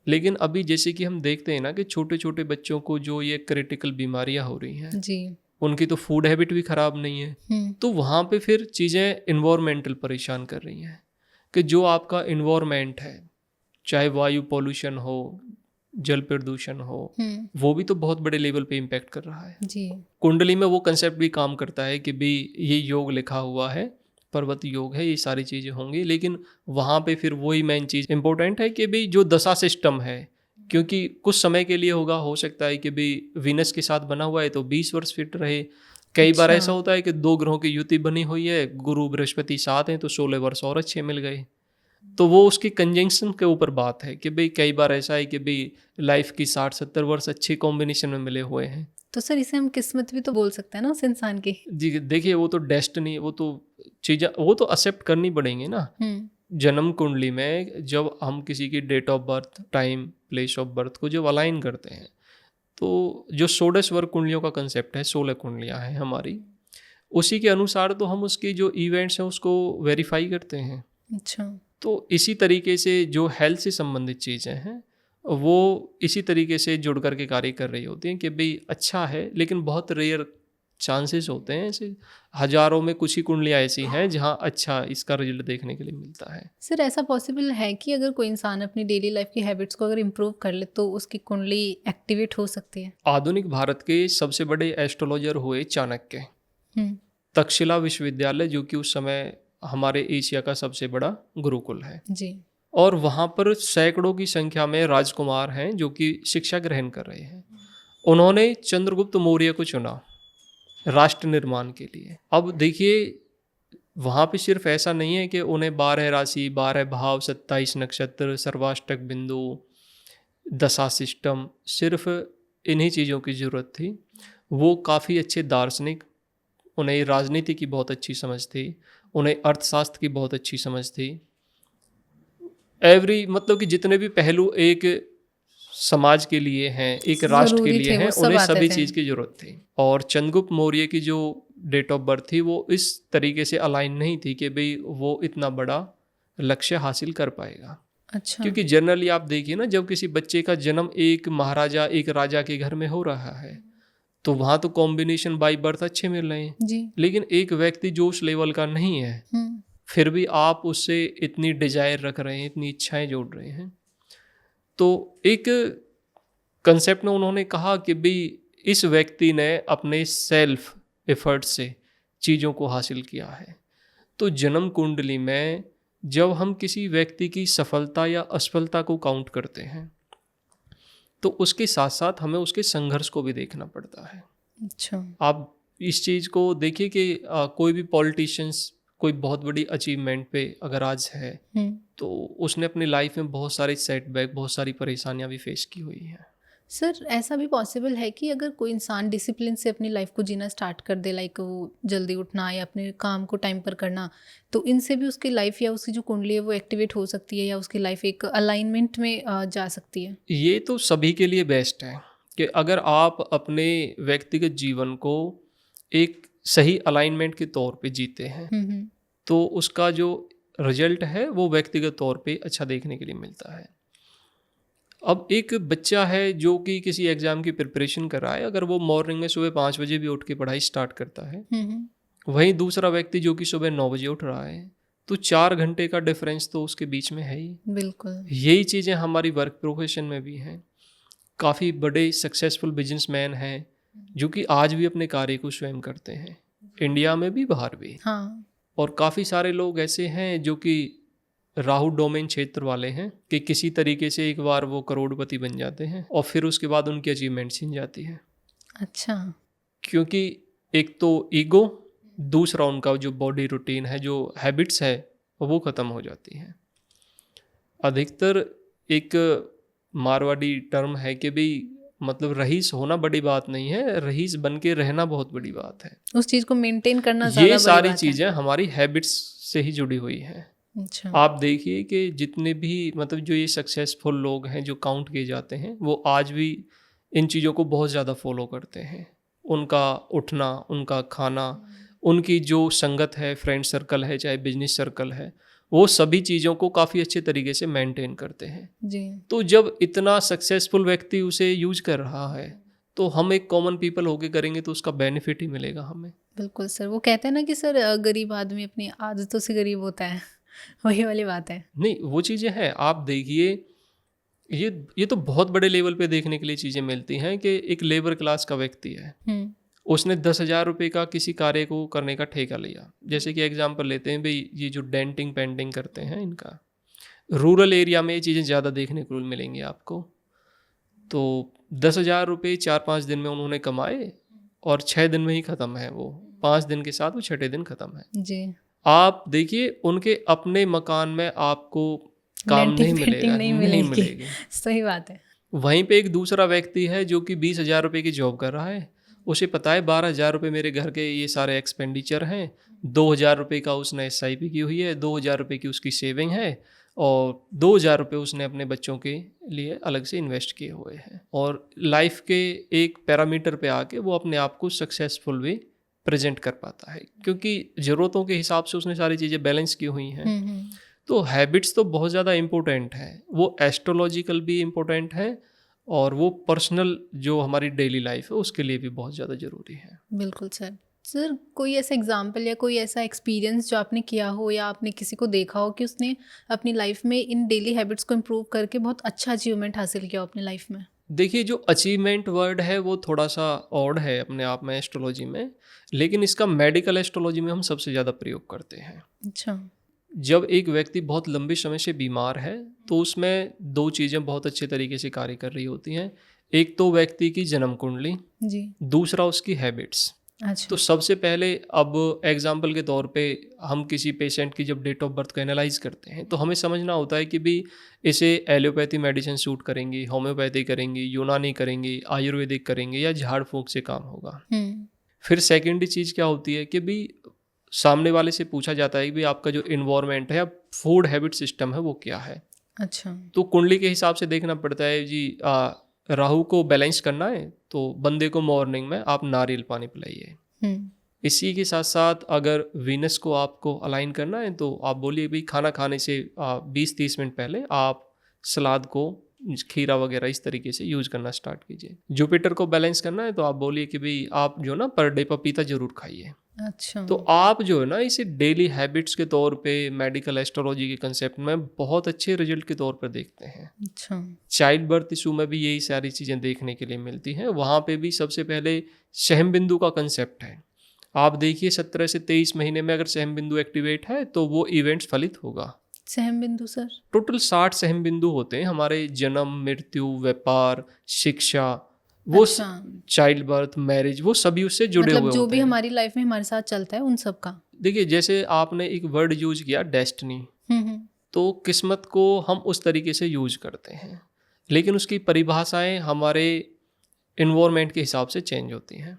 लेकिन अभी जैसे कि हम देखते हैं ना कि छोटे छोटे बच्चों को जो ये क्रिटिकल बीमारियां हो रही हैं जी, उनकी तो फूड हैबिट भी खराब नहीं है। तो वहाँ पे फिर चीज़ें इन्वायरमेंटल परेशान कर रही हैं कि जो आपका इन्वायरमेंट है, चाहे वायु पॉल्यूशन हो, जल प्रदूषण हो, वो भी तो बहुत बड़े लेवल पे इम्पैक्ट कर रहा है जी। कुंडली में। वो कंसेप्ट भी काम करता है कि भी ये योग लिखा हुआ है, पर्वत योग है, ये सारी चीज़ें होंगी, लेकिन वहाँ पे फिर वही मेन चीज़ इम्पोर्टेंट है कि भी जो दशा सिस्टम है, क्योंकि कुछ समय के लिए होगा, हो सकता है कि भी वीनस के साथ बना हुआ है तो 20 वर्ष फिट रहे। कई बार ऐसा होता है कि 2 ग्रहों की युति बनी हुई है, गुरु बृहस्पति साथ हैं तो 16 वर्ष और अच्छे मिल गए। तो वो उसकी कंजंक्शन के ऊपर बात है कि भाई कई बार ऐसा है कि भाई लाइफ की 60-70 वर्ष अच्छे कॉम्बिनेशन में मिले हुए हैं। तो सर इसे हम किस्मत भी तो बोल सकते हैं ना उस इंसान की? जी, देखिए वो तो डेस्टिनी, वो तो चीज़ें वो तो एक्सेप्ट करनी पड़ेंगी ना। जन्म कुंडली में जब हम किसी की date of birth, time, place of birth को जब अलाइन करते हैं, तो जो षोडश वर्ग कुंडलियों का कंसेप्ट है, 16 कुंडलियाँ हैं हमारी, उसी के अनुसार तो हम उसकी जो इवेंट्स हैं उसको वेरीफाई करते हैं। अच्छा। तो इसी तरीके से जो हेल्थ से संबंधित चीज़ें हैं वो इसी तरीके से जुड़ करके कार्य कर रही होती हैं कि भाई अच्छा है, लेकिन बहुत रेयर चांसेस होते हैं, ऐसे हजारों में कुछ ही कुंडलियाँ ऐसी हैं जहाँ अच्छा इसका रिजल्ट देखने के लिए मिलता है। सर ऐसा पॉसिबल है कि अगर कोई इंसान अपनी डेली लाइफ की हैबिट्स को अगर इम्प्रूव कर ले तो उसकी कुंडली एक्टिवेट हो सकती है? आधुनिक भारत के सबसे बड़े एस्ट्रोलॉजर हुए चाणक्य। हम्म, तक्षशिला विश्वविद्यालय जो कि उस समय हमारे एशिया का सबसे बड़ा गुरुकुल है, जी। और वहाँ पर सैकड़ों की संख्या में राजकुमार हैं जो कि शिक्षा ग्रहण कर रहे हैं। उन्होंने चंद्रगुप्त मौर्य को चुना राष्ट्र निर्माण के लिए। अब देखिए वहाँ पे सिर्फ ऐसा नहीं है कि उन्हें 12 राशि, 12 भाव, 27 नक्षत्र, सर्वाष्टक बिंदु, दशा सिस्टम, सिर्फ इन्हीं चीज़ों की ज़रूरत थी। वो काफ़ी अच्छे दार्शनिक, उन्हें राजनीति की बहुत अच्छी समझ थी, उन्हें अर्थशास्त्र की बहुत अच्छी समझ थी। मतलब कि जितने भी पहलू एक समाज के लिए हैं, एक राष्ट्र के जरूरी लिए थे, हैं, वो सब उन्हें आते सभी थे। चीज़ की ज़रूरत थी। और चंद्रगुप्त मौर्य की जो डेट ऑफ बर्थ थी वो इस तरीके से अलाइन नहीं थी कि भाई वो इतना बड़ा लक्ष्य हासिल कर पाएगा। अच्छा। क्योंकि जनरली आप देखिए ना, जब किसी बच्चे का जन्म एक महाराजा, एक राजा के घर में हो रहा है तो वहाँ तो कॉम्बिनेशन बाई बर्थ अच्छे मिल रहे हैं, जी। लेकिन एक व्यक्ति जो उस लेवल का नहीं है फिर भी आप उससे इतनी डिजायर रख रहे हैं, इतनी इच्छाएं जोड़ रहे हैं। तो एक कंसेप्ट में उन्होंने कहा कि भाई इस व्यक्ति ने अपने सेल्फ एफर्ट से चीज़ों को हासिल किया है। तो जन्म कुंडली में जब हम किसी व्यक्ति की सफलता या असफलता को काउंट करते हैं तो उसके साथ साथ हमें उसके संघर्ष को भी देखना पड़ता है। अच्छा। आप इस चीज़ को देखिए कि कोई भी पॉलिटिशियंस कोई बहुत बड़ी अचीवमेंट पे अगर आज है तो उसने अपनी लाइफ में बहुत सारे सेटबैक, बहुत सारी परेशानियां भी फेस की हुई हैं। सर ऐसा भी पॉसिबल है कि अगर कोई इंसान डिसिप्लिन से अपनी लाइफ को जीना स्टार्ट कर दे, लाइक वो जल्दी उठना या अपने काम को टाइम पर करना, तो इनसे भी उसकी लाइफ या उसकी जो कुंडली है वो एक्टिवेट हो सकती है या उसकी लाइफ एक अलाइनमेंट में जा सकती है? ये तो सभी के लिए बेस्ट है कि अगर आप अपने व्यक्तिगत जीवन को एक सही अलाइनमेंट के तौर पे जीते हैं तो उसका जो रिजल्ट है वो व्यक्तिगत तौर पे अच्छा देखने के लिए मिलता है। अब एक बच्चा है जो कि किसी एग्ज़ाम की प्रिपरेशन कर रहा है, अगर वो मॉर्निंग में सुबह 5 बजे भी उठ के पढ़ाई स्टार्ट करता है, वहीं दूसरा व्यक्ति जो कि सुबह 9 बजे उठ रहा है, तो 4 घंटे का डिफरेंस तो उसके बीच में है ही। बिल्कुल। यही चीज़ें हमारी वर्क प्रोफेशन में भी हैं। काफ़ी बड़े सक्सेसफुल बिजनेसमैन हैं जो कि आज भी अपने कार्य को स्वयं करते हैं, इंडिया में भी बाहर भी। हाँ। और काफ़ी सारे लोग ऐसे हैं जो कि राहु डोमेन क्षेत्र वाले हैं कि किसी तरीके से एक बार वो करोड़पति बन जाते हैं और फिर उसके बाद उनकी अचीवमेंट छिन जाती है। अच्छा। क्योंकि एक तो ईगो, दूसरा उनका जो बॉडी रूटीन है, जो हैबिट्स है वो ख़त्म हो जाती हैं। अधिकतर एक मारवाड़ी टर्म है कि भाई मतलब रईस होना बड़ी बात नहीं है, रईस बन के रहना बहुत बड़ी बात है। उस चीज़ को मेंटेन करना ज़्यादा ये बड़ी सारी बात है। चीज़ें हमारी हैबिट्स से ही जुड़ी हुई हैं। अच्छा। आप देखिए कि जितने भी मतलब जो ये सक्सेसफुल लोग हैं जो काउंट किए जाते हैं वो आज भी इन चीज़ों को बहुत ज़्यादा फॉलो करते हैं। उनका उठना, उनका खाना, उनकी जो संगत है, फ्रेंड सर्कल है, चाहे बिजनेस सर्कल है, वो सभी चीज़ों को काफ़ी अच्छे तरीके से मेंटेन करते हैं। जी। तो जब इतना सक्सेसफुल व्यक्ति उसे यूज कर रहा है तो हम एक कॉमन पीपल होके करेंगे तो उसका बेनिफिट ही मिलेगा हमें। बिल्कुल सर, वो कहते हैं ना कि सर गरीब आदमी अपनी आदतों से गरीब होता है। वही वाली बात है। नहीं, वो चीज़ें हैं। आप देखिए ये तो बहुत बड़े लेवल पे देखने के लिए चीज़ें मिलती हैं कि एक लेबर क्लास का व्यक्ति है, उसने 10,000 रुपये का किसी कार्य को करने का ठेका लिया। जैसे कि एग्जांपल लेते हैं भाई, ये जो डेंटिंग पेंटिंग करते हैं इनका रूरल एरिया में ये चीज़ें ज़्यादा देखने को मिलेंगी आपको। तो 10,000 रुपये 4-5 दिन में उन्होंने कमाए और 6 दिन में ही ख़त्म है वो, 5 दिन के साथ वो 6ठे दिन ख़त्म है जी। आप देखिए उनके अपने मकान में आपको काम नहीं मिलेगा, नहीं मिलेगी। सही बात है। वहीं पे एक दूसरा व्यक्ति है जो कि 20,000 रुपये की जॉब कर रहा है, उसे पता है 12,000 रुपये मेरे घर के ये सारे एक्सपेंडिचर हैं, 2,000 रुपये का उसने SIP की हुई है, 2,000 रुपये की उसकी सेविंग है और 2,000 रुपये उसने अपने बच्चों के लिए अलग से इन्वेस्ट किए हुए हैं। और लाइफ के एक पैरामीटर पे आके वो अपने आप को सक्सेसफुल भी प्रेजेंट कर पाता है क्योंकि ज़रूरतों के हिसाब से उसने सारी चीज़ें बैलेंस की हुई हैं। तो हैबिट्स तो बहुत ज़्यादा इम्पोर्टेंट है, वो एस्ट्रोलॉजिकल भी इम्पोर्टेंट है और वो पर्सनल जो हमारी डेली लाइफ है उसके लिए भी बहुत ज़्यादा ज़रूरी है। बिल्कुल सर। सर, कोई ऐसा एग्जाम्पल या कोई ऐसा एक्सपीरियंस जो आपने किया हो या आपने किसी को देखा हो कि उसने अपनी लाइफ में इन डेली हैबिट्स को इम्प्रूव करके बहुत अच्छा अचीवमेंट हासिल किया हो अपनी लाइफ में? देखिए, जो अचीवमेंट वर्ड है वो थोड़ा सा ऑड है अपने आप में एस्ट्रोलॉजी में, लेकिन इसका मेडिकल एस्ट्रोलॉजी में हम सबसे ज़्यादा प्रयोग करते हैं। अच्छा। जब एक व्यक्ति बहुत लंबे समय से बीमार है तो उसमें दो चीज़ें बहुत अच्छे तरीके से कार्य कर रही होती हैं। एक तो व्यक्ति की जन्म कुंडली, जी। दूसरा उसकी हैबिट्स। अच्छा। तो सबसे पहले अब एग्जाम्पल के तौर पे हम किसी पेशेंट की जब डेट ऑफ बर्थ को एनालाइज करते हैं तो हमें समझना होता है कि भी इसे एलोपैथी मेडिसिन सूट करेंगी, होम्योपैथी करेंगी, यूनानी करेंगी, आयुर्वेदिक करेंगे या झाड़ फूंक से काम होगा। फिर सेकेंडरी चीज़ क्या होती है कि भी सामने वाले से पूछा जाता है कि भी आपका जो इन्वायरमेंट है या फूड हैबिट सिस्टम है वो क्या है। अच्छा। तो कुंडली के हिसाब से देखना पड़ता है जी, राहु को बैलेंस करना है तो बंदे को मॉर्निंग में आप नारियल पानी पिलाइए। इसी के साथ साथ अगर वीनस को आपको अलाइन करना है तो आप बोलिए भाई खाना खाने से 20-30 मिनट पहले आप सलाद को, खीरा वगैरह इस तरीके से यूज करना स्टार्ट कीजिए। जुपिटर को बैलेंस करना है तो आप बोलिए कि भाई आप जो ना पर डे पपीता जरूर खाइए। अच्छा। तो आप जो है ना इसे डेली हैबिट्स के तौर पे मेडिकल एस्ट्रोलॉजी के कंसेप्ट में बहुत अच्छे रिजल्ट के तौर पर देखते हैं। अच्छा। चाइल्ड बर्थ इशू में भी यही सारी चीज़ें देखने के लिए मिलती हैं। वहाँ पे भी सबसे पहले सहम बिंदु का कंसेप्ट है। आप देखिए 17 से 23 महीने में अगर सहम बिंदु एक्टिवेट है तो वो इवेंट्स फलित होगा। सहम बिंदु सर? टोटल 60 सहम बिंदु होते हैं हमारे जन्म, मृत्यु, व्यापार, शिक्षा, वो चाइल्ड बर्थ, मैरिज, वो सभी उससे जुड़े हुए जो होते भी हैं। हमारी लाइफ में हमारे साथ चलता है उन सब का। देखिए, जैसे आपने एक वर्ड यूज किया डेस्टिनी, तो किस्मत को हम उस तरीके से यूज करते हैं, लेकिन उसकी परिभाषाएं हमारे इन्वायरमेंट के हिसाब से चेंज होती हैं।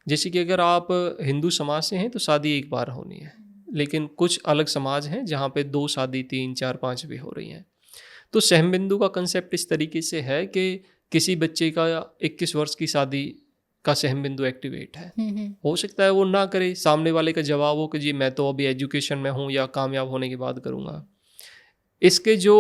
जैसे कि अगर आप हिंदू समाज से हैं तो शादी एक बार होनी है, लेकिन कुछ अलग समाज हैं जहाँ पे 2 शादी 3, 4, 5 भी हो रही हैं। तो सहम बिंदु का कंसेप्ट इस तरीके से है कि किसी बच्चे का 21 वर्ष की शादी का सहम बिंदु एक्टिवेट है। हो सकता है वो ना करे, सामने वाले का जवाब हो कि जी मैं तो अभी एजुकेशन में हूँ या कामयाब होने के बाद करूँगा। इसके जो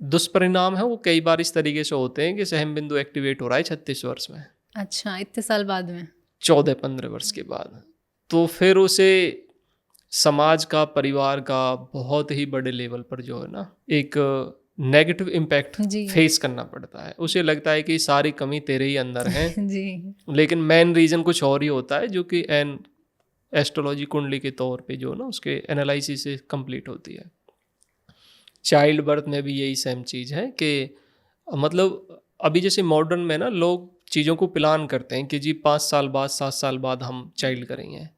दुष्परिणाम है वो कई बार इस तरीके से होते हैं कि सहम बिंदु एक्टिवेट हो रहा है 36 वर्ष में। अच्छा, इतने साल बाद में? 14-15 वर्ष के बाद। तो फिर उसे समाज का, परिवार का बहुत ही बड़े लेवल पर जो है ना एक नेगेटिव इम्पैक्ट फेस करना पड़ता है। उसे लगता है कि सारी कमी तेरे ही अंदर है जी। लेकिन मेन रीज़न कुछ और ही होता है जो कि एस्ट्रोलॉजी कुंडली के तौर पे जो ना उसके एनालिसिस से कंप्लीट होती है। चाइल्ड बर्थ में भी यही सेम चीज़ है कि मतलब अभी जैसे मॉडर्न में ना लोग चीज़ों को प्लान करते हैं कि जी 5 साल बाद, 7 साल बाद हम चाइल्ड करेंगे।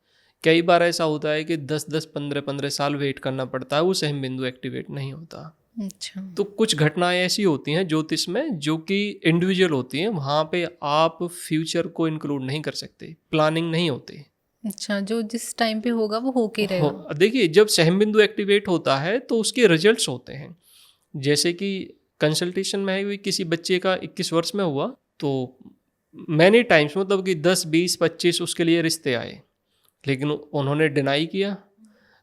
कई बार ऐसा होता है कि 10-10, 15-15 साल वेट करना पड़ता है, वो सहम बिंदु एक्टिवेट नहीं होता। अच्छा। तो कुछ घटनाएं ऐसी होती हैं ज्योतिष में जो कि इंडिविजुअल होती हैं, वहाँ पे आप फ्यूचर को इंक्लूड नहीं कर सकते, प्लानिंग नहीं होती। अच्छा, जो जिस टाइम पे होगा वो होके ही रहेगा। देखिए, जब सहम बिंदु एक्टिवेट होता है तो उसके रिजल्ट्स होते हैं। जैसे कि कंसल्टेशन में है, किसी बच्चे का 21 वर्ष में हुआ तो मैनी टाइम्स मतलब कि 10, 20, 25 उसके लिए रिश्ते आए, लेकिन उन्होंने डिनाई किया।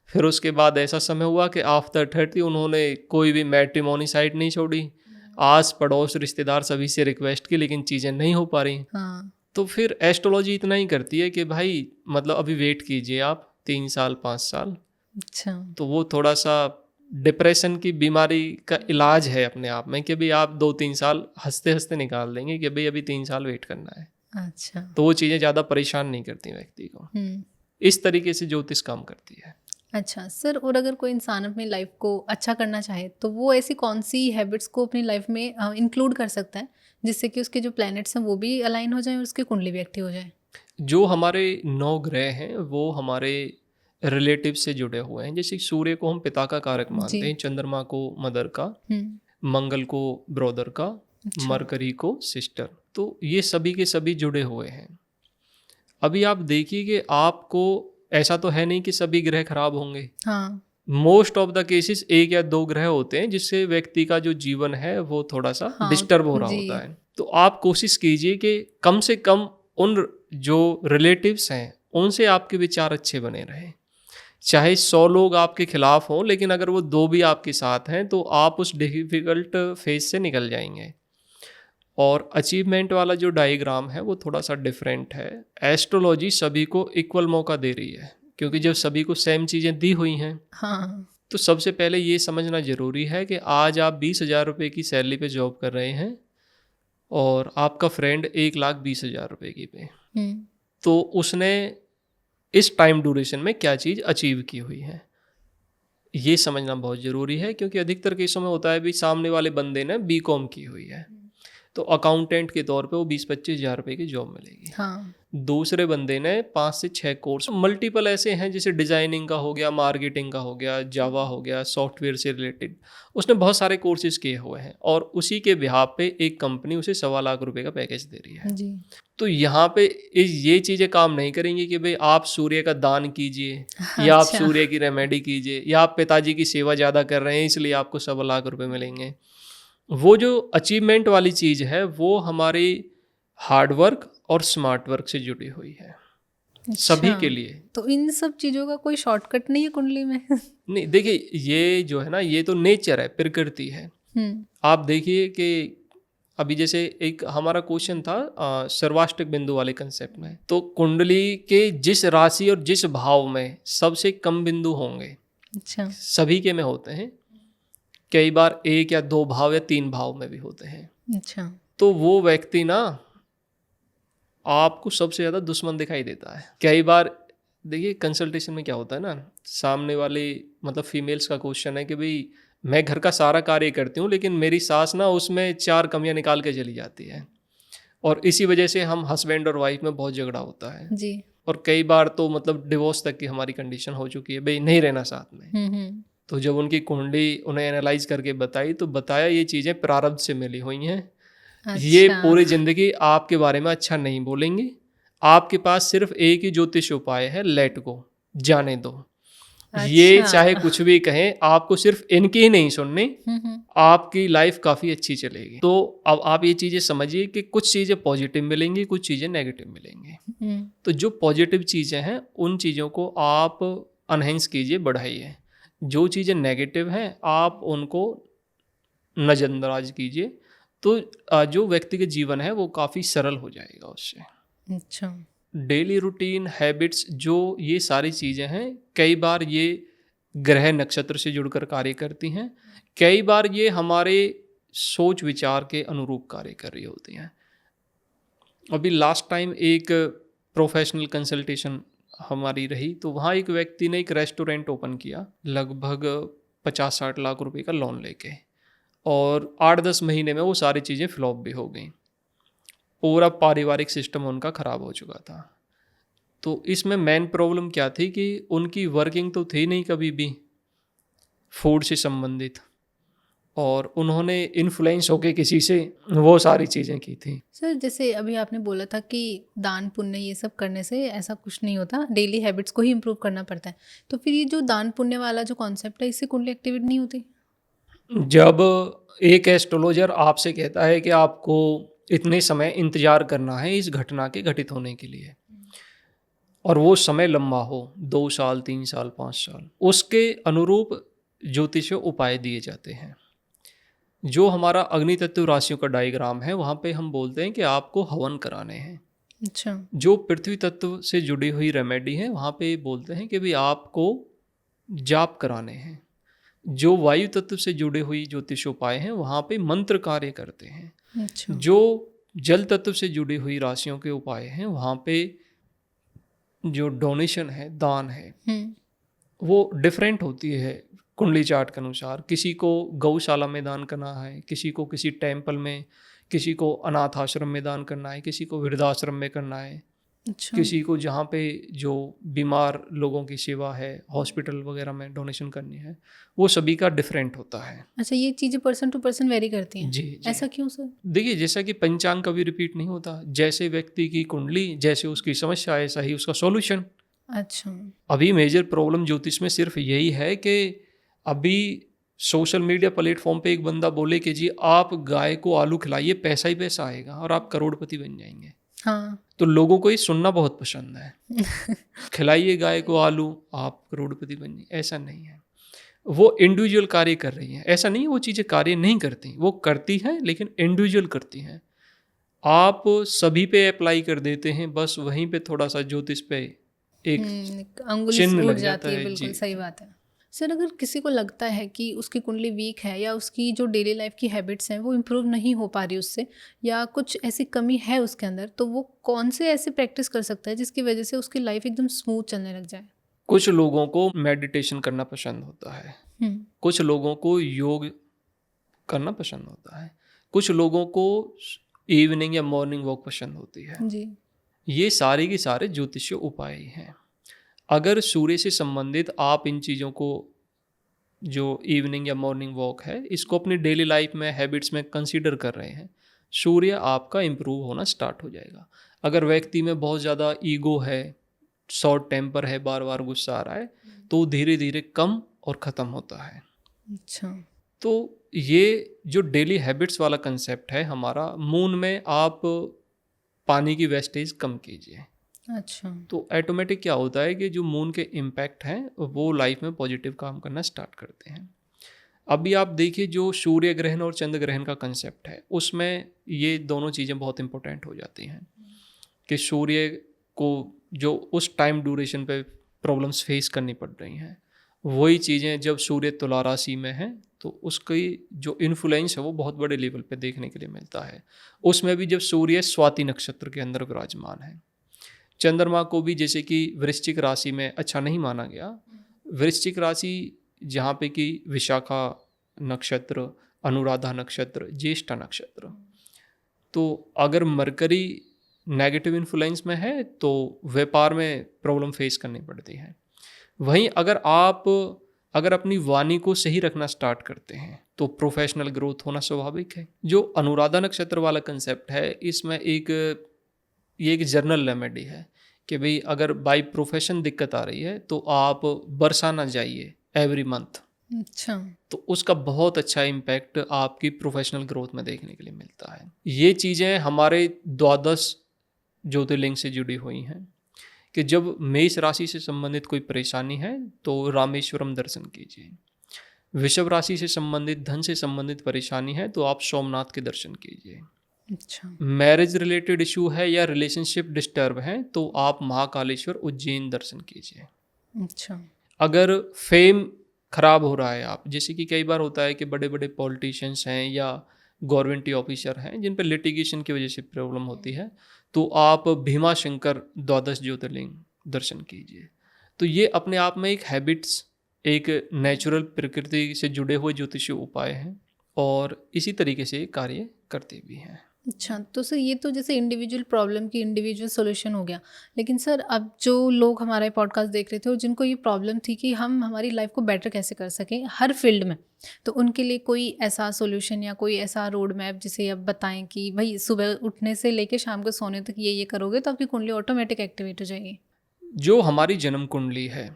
फिर उसके बाद ऐसा समय हुआ कि आफ्टर 30 उन्होंने कोई भी मैट्रिमोनी साइट नहीं छोड़ी, आस पड़ोस रिश्तेदार सभी से रिक्वेस्ट की, लेकिन चीज़ें नहीं हो पा रही। हाँ। तो फिर एस्ट्रोलॉजी इतना ही करती है कि भाई मतलब अभी वेट कीजिए आप 3 साल 5 साल। अच्छा। तो वो थोड़ा सा डिप्रेशन की बीमारी का इलाज है अपने आप में कि भाई आप 2-3 साल हंसते हंसते निकाल देंगे कि भाई अभी 3 साल वेट करना है। अच्छा। तो वो चीज़ें ज़्यादा परेशान नहीं करती व्यक्ति को। इस तरीके से ज्योतिष काम करती है। अच्छा सर, और अगर कोई इंसान अपनी लाइफ को अच्छा करना चाहे तो वो ऐसी कौन सी हैबिट्स को अपनी लाइफ में इंक्लूड कर सकता है जिससे कि उसके जो प्लैनेट्स हैं वो भी अलाइन हो जाए और उसकी कुंडली भी एक्टिव हो जाए? जो हमारे 9 ग्रह हैं वो हमारे रिलेटिव से जुड़े हुए हैं। जैसे सूर्य को हम पिता का कारक मानते हैं, चंद्रमा को मदर का, मंगल को ब्रदर का, मरकरी को सिस्टर। तो ये सभी के सभी जुड़े हुए हैं। अभी आप देखिए कि आपको ऐसा तो है नहीं कि सभी ग्रह खराब होंगे। हाँ। मोस्ट ऑफ द केसेस 1 या 2 ग्रह होते हैं जिससे व्यक्ति का जो जीवन है वो थोड़ा सा डिस्टर्ब हो रहा होता है। तो आप कोशिश कीजिए कि कम से कम उन जो रिलेटिव्स हैं उनसे आपके विचार अच्छे बने रहें। चाहे 100 लोग आपके खिलाफ हों, लेकिन अगर वो 2 भी आपके साथ हैं तो आप उस डिफ़िकल्ट फेज़ से निकल जाएंगे। और अचीवमेंट वाला जो डायग्राम है वो थोड़ा सा डिफरेंट है। एस्ट्रोलॉजी सभी को इक्वल मौका दे रही है, क्योंकि जब सभी को सेम चीज़ें दी हुई हैं हाँ। तो सबसे पहले ये समझना ज़रूरी है कि आज आप 20,000 रुपये की सैलरी पे जॉब कर रहे हैं और आपका फ्रेंड 1,20,000 रुपये की पे, तो उसने इस टाइम ड्यूरेशन में क्या चीज़ अचीव की हुई है, ये समझना बहुत ज़रूरी है। क्योंकि अधिकतर केसों में होता है भी सामने वाले बंदे ने बीकॉम की हुई है तो अकाउंटेंट के तौर पे वो 20-25 हज़ार रुपये की जॉब मिलेगी। हाँ। दूसरे बंदे ने 5 से 6 कोर्स मल्टीपल ऐसे हैं, जैसे डिज़ाइनिंग का हो गया, मार्केटिंग का हो गया, जावा हो गया, सॉफ्टवेयर से रिलेटेड उसने बहुत सारे कोर्सेज किए हुए हैं और उसी के बिहाफ पे एक कंपनी उसे 1.25 लाख रुपए का पैकेज दे रही है। जी। तो यहाँ पे ये चीज़ें काम नहीं करेंगी कि भाई आप सूर्य का दान कीजिए या आप अच्छा। सूर्य की रेमेडी कीजिए या आप पिताजी की सेवा ज़्यादा कर रहे हैं इसलिए आपको 1.25 लाख रुपए मिलेंगे। वो जो अचीवमेंट वाली चीज़ है वो हमारी हार्ड वर्क और स्मार्ट वर्क से जुड़ी हुई है सभी अच्छा। के लिए। तो इन सब चीज़ों का कोई शॉर्टकट नहीं है कुंडली में? नहीं, देखिए ये जो है ना, ये तो नेचर है, प्रकृति है। आप देखिए कि अभी जैसे एक हमारा क्वेश्चन था सर्वाष्टक बिंदु वाले कंसेप्ट में, तो कुंडली के जिस राशि और जिस भाव में सबसे कम बिंदु होंगे, अच्छा। सभी के में होते हैं, कई बार 1 या 2 भाव या 3 भाव में भी होते हैं, अच्छा। तो वो व्यक्ति ना आपको सबसे ज़्यादा दुश्मन दिखाई देता है। कई बार देखिए कंसल्टेशन में क्या होता है ना, सामने वाले मतलब फीमेल्स का क्वेश्चन है कि भाई मैं घर का सारा कार्य करती हूँ लेकिन मेरी सास ना उसमें 4 कमियां निकाल के चली जाती है और इसी वजह से हम हस्बैंड और वाइफ में बहुत झगड़ा होता है जी। और कई बार तो मतलब डिवोर्स तक की हमारी कंडीशन हो चुकी है, भाई नहीं रहना साथ में। तो जब उनकी कुंडली उन्हें एनालाइज करके बताई तो बताया ये चीज़ें प्रारब्ध से मिली हुई हैं। ये अच्छा। पूरी जिंदगी आपके बारे में अच्छा नहीं बोलेंगे। आपके पास सिर्फ एक ही ज्योतिष उपाय है, लेट गो, जाने दो। ये अच्छा। चाहे कुछ भी कहें, आपको सिर्फ इनकी ही नहीं सुननी, आपकी लाइफ काफ़ी अच्छी चलेगी। तो अब आप ये चीज़ें समझिए कि कुछ चीज़ें पॉजिटिव मिलेंगी, कुछ चीज़ें नेगेटिव मिलेंगी। तो जो पॉजिटिव चीज़ें हैं उन चीज़ों को आप अनहेंस कीजिए, बढ़ाइए। जो चीज़ें नेगेटिव हैं आप उनको नज़रअंदाज कीजिए, तो जो व्यक्ति के जीवन है वो काफ़ी सरल हो जाएगा उससे। अच्छा। डेली रूटीन हैबिट्स जो ये सारी चीज़ें हैं, कई बार ये ग्रह नक्षत्र से जुड़कर कार्य करती हैं, कई बार ये हमारे सोच विचार के अनुरूप कार्य कर रही होती हैं। अभी लास्ट टाइम एक प्रोफेशनल कंसल्टेशन हमारी रही, तो वहाँ एक व्यक्ति ने एक रेस्टोरेंट ओपन किया लगभग 50-60 लाख रुपए का लोन लेके, और 8-10 महीने में वो सारी चीज़ें फ्लॉप भी हो गई। पूरा पारिवारिक सिस्टम उनका ख़राब हो चुका था। तो इसमें मेन प्रॉब्लम क्या थी कि उनकी वर्किंग तो थी नहीं कभी भी फूड से संबंधित, और उन्होंने इन्फ्लुएंस होके किसी से वो सारी चीज़ें की थी। सर जैसे अभी आपने बोला था कि दान पुण्य ये सब करने से ऐसा कुछ नहीं होता, डेली हैबिट्स को ही इम्प्रूव करना पड़ता है, तो फिर ये जो दान पुण्य वाला जो कॉन्सेप्ट है इससे कुंडली एक्टिवेट नहीं होती? जब एक एस्ट्रोलॉजर आपसे कहता है कि आपको इतने समय इंतजार करना है इस घटना के घटित होने के लिए, और वो समय लंबा हो 2 साल 3 साल 5 साल, उसके अनुरूप ज्योतिष उपाय दिए जाते हैं। जो हमारा अग्नि तत्व राशियों का डायग्राम है वहाँ पे हम बोलते हैं कि आपको हवन कराने हैं। अच्छा। जो पृथ्वी तत्व से जुड़ी हुई रेमेडी है वहाँ पे बोलते हैं कि भाई आपको जाप कराने हैं। जो वायु तत्व से जुड़े हुई ज्योतिष उपाय हैं वहाँ पे मंत्र कार्य करते हैं। अच्छा। जो जल तत्व से जुड़ी हुई राशियों के उपाय हैं वहाँ पे जो डोनेशन है, दान है, वो डिफरेंट होती है कुंडली चार्ट के अनुसार। किसी को गौशाला में दान करना है, किसी को किसी टेम्पल में, किसी को अनाथ आश्रम में दान करना है, किसी को वृद्धाश्रम में करना है। अच्छा। किसी को जहाँ पे जो बीमार लोगों की सेवा है हॉस्पिटल वगैरह में डोनेशन करनी है, वो सभी का डिफरेंट होता है। अच्छा, ये चीज़ें पर्सन टू पर्सन वेरी करती हैं? जी। ऐसा क्यों सर? देखिए, जैसा कि पंचांग कभी रिपीट नहीं होता, जैसे व्यक्ति की कुंडली, जैसे उसकी समस्या है, ऐसा ही उसका सॉल्यूशन। अच्छा। अभी मेजर प्रॉब्लम ज्योतिष में सिर्फ यही है कि अभी सोशल मीडिया प्लेटफॉर्म पे एक बंदा बोले कि जी आप गाय को आलू खिलाइए, पैसा ही पैसा आएगा और आप करोड़पति बन जाएंगे। हाँ। तो लोगों को ये सुनना बहुत पसंद है। खिलाइए गाय को आलू, आप करोड़पति बनिए, ऐसा नहीं है। वो इंडिविजुअल कार्य कर रही हैं, ऐसा नहीं है वो चीज़ें कार्य नहीं करती, वो करती हैं लेकिन इंडिविजुअल करती हैं। आप सभी पे अप्लाई कर देते हैं, बस वहीं पे थोड़ा सा ज्योतिष पे एक एक अंगुली चिन्ह उड़ लग जाती जाता है, है। बिल्कुल जी सही बात है। सर, अगर किसी को लगता है कि उसकी कुंडली वीक है या उसकी जो डेली लाइफ की हैबिट्स हैं वो इम्प्रूव नहीं हो पा रही उससे, या कुछ ऐसी कमी है उसके अंदर, तो वो कौन से ऐसे प्रैक्टिस कर सकता है जिसकी वजह से उसकी लाइफ एकदम स्मूथ चलने लग जाए? कुछ लोगों को मेडिटेशन करना पसंद होता है, कुछ लोगों को योग करना पसंद होता है, कुछ लोगों को इवनिंग या मॉर्निंग वॉक पसंद होती है। जी। ये सारे के सारे ज्योतिषीय उपाय ही हैं। अगर सूर्य से संबंधित आप इन चीज़ों को, जो इवनिंग या मॉर्निंग वॉक है, इसको अपनी डेली लाइफ में हैबिट्स में कंसीडर कर रहे हैं, सूर्य आपका इम्प्रूव होना स्टार्ट हो जाएगा। अगर व्यक्ति में बहुत ज़्यादा ईगो है, शॉर्ट टेम्पर है, बार बार गुस्सा आ रहा है, तो धीरे धीरे कम और ख़त्म होता है। अच्छा। तो ये जो डेली हैबिट्स वाला कंसेप्ट है हमारा, मून में आप पानी की वेस्टेज कम कीजिए, अच्छा। तो ऑटोमेटिक क्या होता है कि जो मून के इम्पैक्ट हैं वो लाइफ में पॉजिटिव काम करना स्टार्ट करते हैं। अभी आप देखिए जो सूर्य ग्रहण और चंद्र ग्रहण का कंसेप्ट है, उसमें ये दोनों चीज़ें बहुत इंपॉर्टेंट हो जाती हैं कि सूर्य को जो उस टाइम ड्यूरेशन पे प्रॉब्लम्स फेस करनी पड़ रही हैं, वही चीज़ें जब सूर्य तुला राशि में है तो उसकी जो इन्फ्लुएंस है वो बहुत बड़े लेवल पे देखने के लिए मिलता है। उसमें भी जब सूर्य स्वाति नक्षत्र के अंदर विराजमान है, चंद्रमा को भी जैसे कि वृश्चिक राशि में अच्छा नहीं माना गया, वृश्चिक राशि जहाँ पे कि विशाखा नक्षत्र, अनुराधा नक्षत्र, ज्येष्ठा नक्षत्र, तो अगर मरकरी नेगेटिव इन्फ्लुएंस में है तो व्यापार में प्रॉब्लम फेस करनी पड़ती है। वहीं अगर अपनी वाणी को सही रखना स्टार्ट करते हैं तो प्रोफेशनल ग्रोथ होना स्वाभाविक है। जो अनुराधा नक्षत्र वाला कंसेप्ट है, इसमें ये एक जर्नल रेमेडी है कि भाई अगर बाई प्रोफेशन दिक्कत आ रही है तो आप बरसा ना जाइए एवरी मंथ। अच्छा। तो उसका बहुत अच्छा इम्पैक्ट आपकी प्रोफेशनल ग्रोथ में देखने के लिए मिलता है। ये चीज़ें हमारे द्वादश ज्योतिर्लिंग से जुड़ी हुई हैं कि जब मेष राशि से संबंधित कोई परेशानी है तो रामेश्वरम दर्शन कीजिए। वृषभ राशि से संबंधित, धन से संबंधित परेशानी है तो आप सोमनाथ के दर्शन कीजिए। अच्छा। मैरिज रिलेटेड इशू है या रिलेशनशिप डिस्टर्ब है तो आप महाकालेश्वर उज्जैन दर्शन कीजिए। अच्छा। अगर फेम खराब हो रहा है, आप जैसे कि कई बार होता है कि बड़े बड़े पॉलिटिशियंस हैं या गवर्नमेंट ऑफिसर हैं जिन पर लिटिगेशन की वजह से प्रॉब्लम होती है, तो आप भीमा शंकर द्वादश ज्योतिर्लिंग दर्शन कीजिए। तो ये अपने आप में एक हैबिट्स, एक नेचुरल प्रकृति से जुड़े हुए ज्योतिषीय उपाय हैं और इसी तरीके से कार्य करते भी हैं। अच्छा, तो सर ये तो जैसे इंडिविजुअल प्रॉब्लम की इंडिविजुअल सॉल्यूशन हो गया, लेकिन सर अब जो लोग हमारा पॉडकास्ट देख रहे थे और जिनको ये प्रॉब्लम थी कि हम हमारी लाइफ को बेटर कैसे कर सकें हर फील्ड में, तो उनके लिए कोई ऐसा सॉल्यूशन या कोई ऐसा रोड मैप जिसे आप बताएं कि भाई सुबह उठने से लेकर शाम को सोने तक ये करोगे तो आपकी कुंडली ऑटोमेटिक एक्टिवेट हो जाएगी? जो हमारी जन्म कुंडली है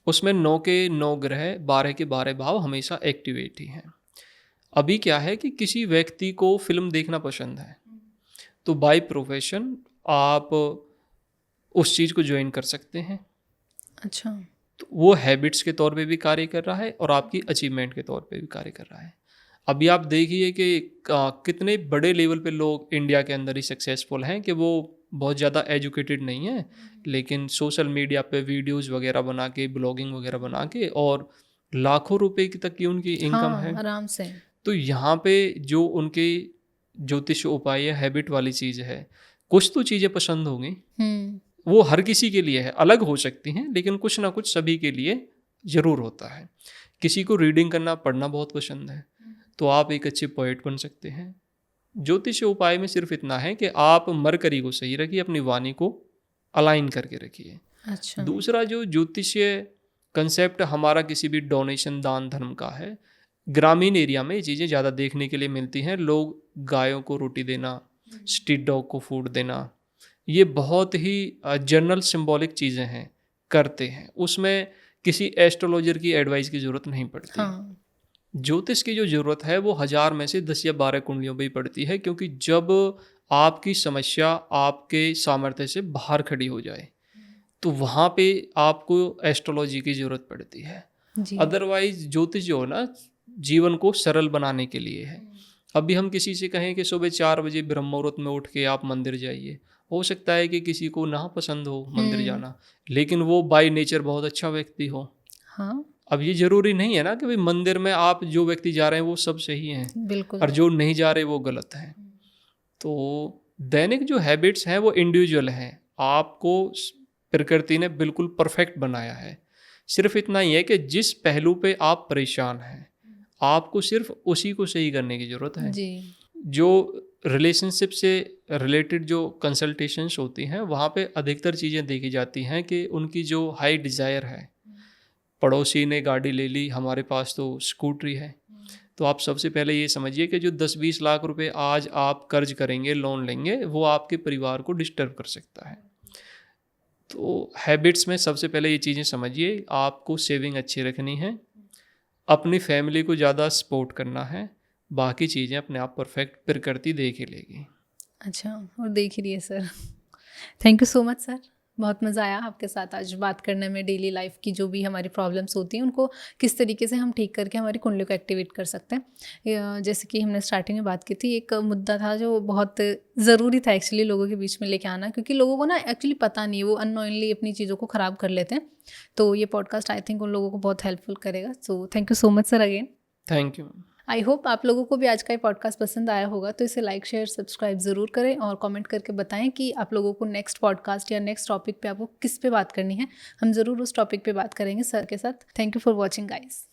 उसमें 9 के 9 ग्रह, 12 के 12 भाव हमेशा एक्टिवेट ही हैं। अभी क्या है कि किसी व्यक्ति को फिल्म देखना पसंद है तो बाय प्रोफेशन आप उस चीज़ को ज्वाइन कर सकते हैं। अच्छा। तो वो हैबिट्स के तौर पे भी कार्य कर रहा है और आपकी अचीवमेंट के तौर पे भी कार्य कर रहा है। अभी आप देखिए कि कितने बड़े लेवल पे लोग इंडिया के अंदर ही सक्सेसफुल हैं कि वो बहुत ज़्यादा एजुकेटेड नहीं है लेकिन सोशल मीडिया पे वीडियोस वगैरह बना के, ब्लॉगिंग वगैरह बना के, और लाखों रुपए की तक की उनकी इनकम हाँ, है। आराम से। तो यहाँ पे जो उनके ज्योतिष उपाय है, हैबिट वाली चीज़ है, कुछ तो चीज़ें पसंद होंगी, वो हर किसी के लिए है, अलग हो सकती हैं लेकिन कुछ ना कुछ सभी के लिए ज़रूर होता है। किसी को रीडिंग करना, पढ़ना बहुत पसंद है तो आप एक अच्छे पोएट बन सकते हैं। ज्योतिष उपाय में सिर्फ इतना है कि आप मरकरी को सही रखिए, अपनी वाणी को अलाइन करके रखिए। अच्छा। दूसरा जो ज्योतिषीय कंसेप्ट हमारा किसी भी डोनेशन, दान धर्म का है, ग्रामीण एरिया में ये चीज़ें ज़्यादा देखने के लिए मिलती हैं। लोग गायों को रोटी देना, स्ट्रीट डॉग को फूड देना, ये बहुत ही जनरल सिंबॉलिक चीज़ें हैं, करते हैं। उसमें किसी एस्ट्रोलॉजर की एडवाइस की ज़रूरत नहीं पड़ती। हाँ। ज्योतिष की जो ज़रूरत है वो 1000 में से 10 या 12 कुंडलियों पे ही पड़ती है, क्योंकि जब आपकी समस्या आपके सामर्थ्य से बाहर खड़ी हो जाए तो वहाँ पे आपको एस्ट्रोलॉजी की ज़रूरत पड़ती है। जी। अदरवाइज ज्योतिष जो है ना, जीवन को सरल बनाने के लिए है। अभी हम किसी से कहें कि सुबह 4 बजे ब्रह्म मुहूर्त में उठ के आप मंदिर जाइए, हो सकता है कि किसी को ना पसंद हो मंदिर जाना, लेकिन वो बाय नेचर बहुत अच्छा व्यक्ति हो। हाँ, अब ये जरूरी नहीं है ना कि भाई मंदिर में आप जो व्यक्ति जा रहे हैं वो सब सही हैं बिल्कुल। और जो नहीं जा रहे वो गलत हैं। तो दैनिक जो हैबिट्स हैं वो इंडिविजुअल हैं, आपको प्रकृति ने बिल्कुल परफेक्ट बनाया है। सिर्फ इतना ही है कि जिस पहलू पे आप परेशान हैं आपको सिर्फ उसी को सही करने की ज़रूरत है। जी। जो रिलेशनशिप से रिलेटेड जो कंसल्टेशंस होती हैं वहाँ पे अधिकतर चीज़ें देखी जाती हैं कि उनकी जो हाई डिज़ायर है, पड़ोसी ने गाड़ी ले ली, हमारे पास तो स्कूटरी है, तो आप सबसे पहले ये समझिए कि जो 10-20 लाख रुपए आज आप कर्ज करेंगे, लोन लेंगे, वो आपके परिवार को डिस्टर्ब कर सकता है। तो हैबिट्स में सबसे पहले ये चीज़ें समझिए, आपको सेविंग अच्छी रखनी है, अपनी फैमिली को ज़्यादा सपोर्ट करना है, बाकी चीज़ें अपने आप परफेक्ट प्रकृति देख ही लेगी। अच्छा, और देख ही रही है sir. Thank you so much sir, बहुत मज़ा आया आपके साथ आज बात करने में। डेली लाइफ की जो भी हमारी प्रॉब्लम्स होती हैं उनको किस तरीके से हम ठीक करके हमारी कुंडली को एक्टिवेट कर सकते हैं। जैसे कि हमने स्टार्टिंग में बात की थी, एक मुद्दा था जो बहुत ज़रूरी था एक्चुअली लोगों के बीच में लेके आना, क्योंकि लोगों को ना एक्चुअली पता नहीं है, वो अननोइंगली अपनी चीज़ों को ख़राब कर लेते हैं। तो ये पॉडकास्ट आई थिंक उन लोगों को बहुत हेल्पफुल करेगा। So thank you so much sir again. Thank you. I hope आप लोगों को भी आज का ये पॉडकास्ट पसंद आया होगा, तो इसे लाइक शेयर सब्सक्राइब ज़रूर करें और कमेंट करके बताएं कि आप लोगों को नेक्स्ट पॉडकास्ट या नेक्स्ट टॉपिक पे आपको किस पे बात करनी है। हम ज़रूर उस टॉपिक पे बात करेंगे सर के साथ। Thank you for watching guys.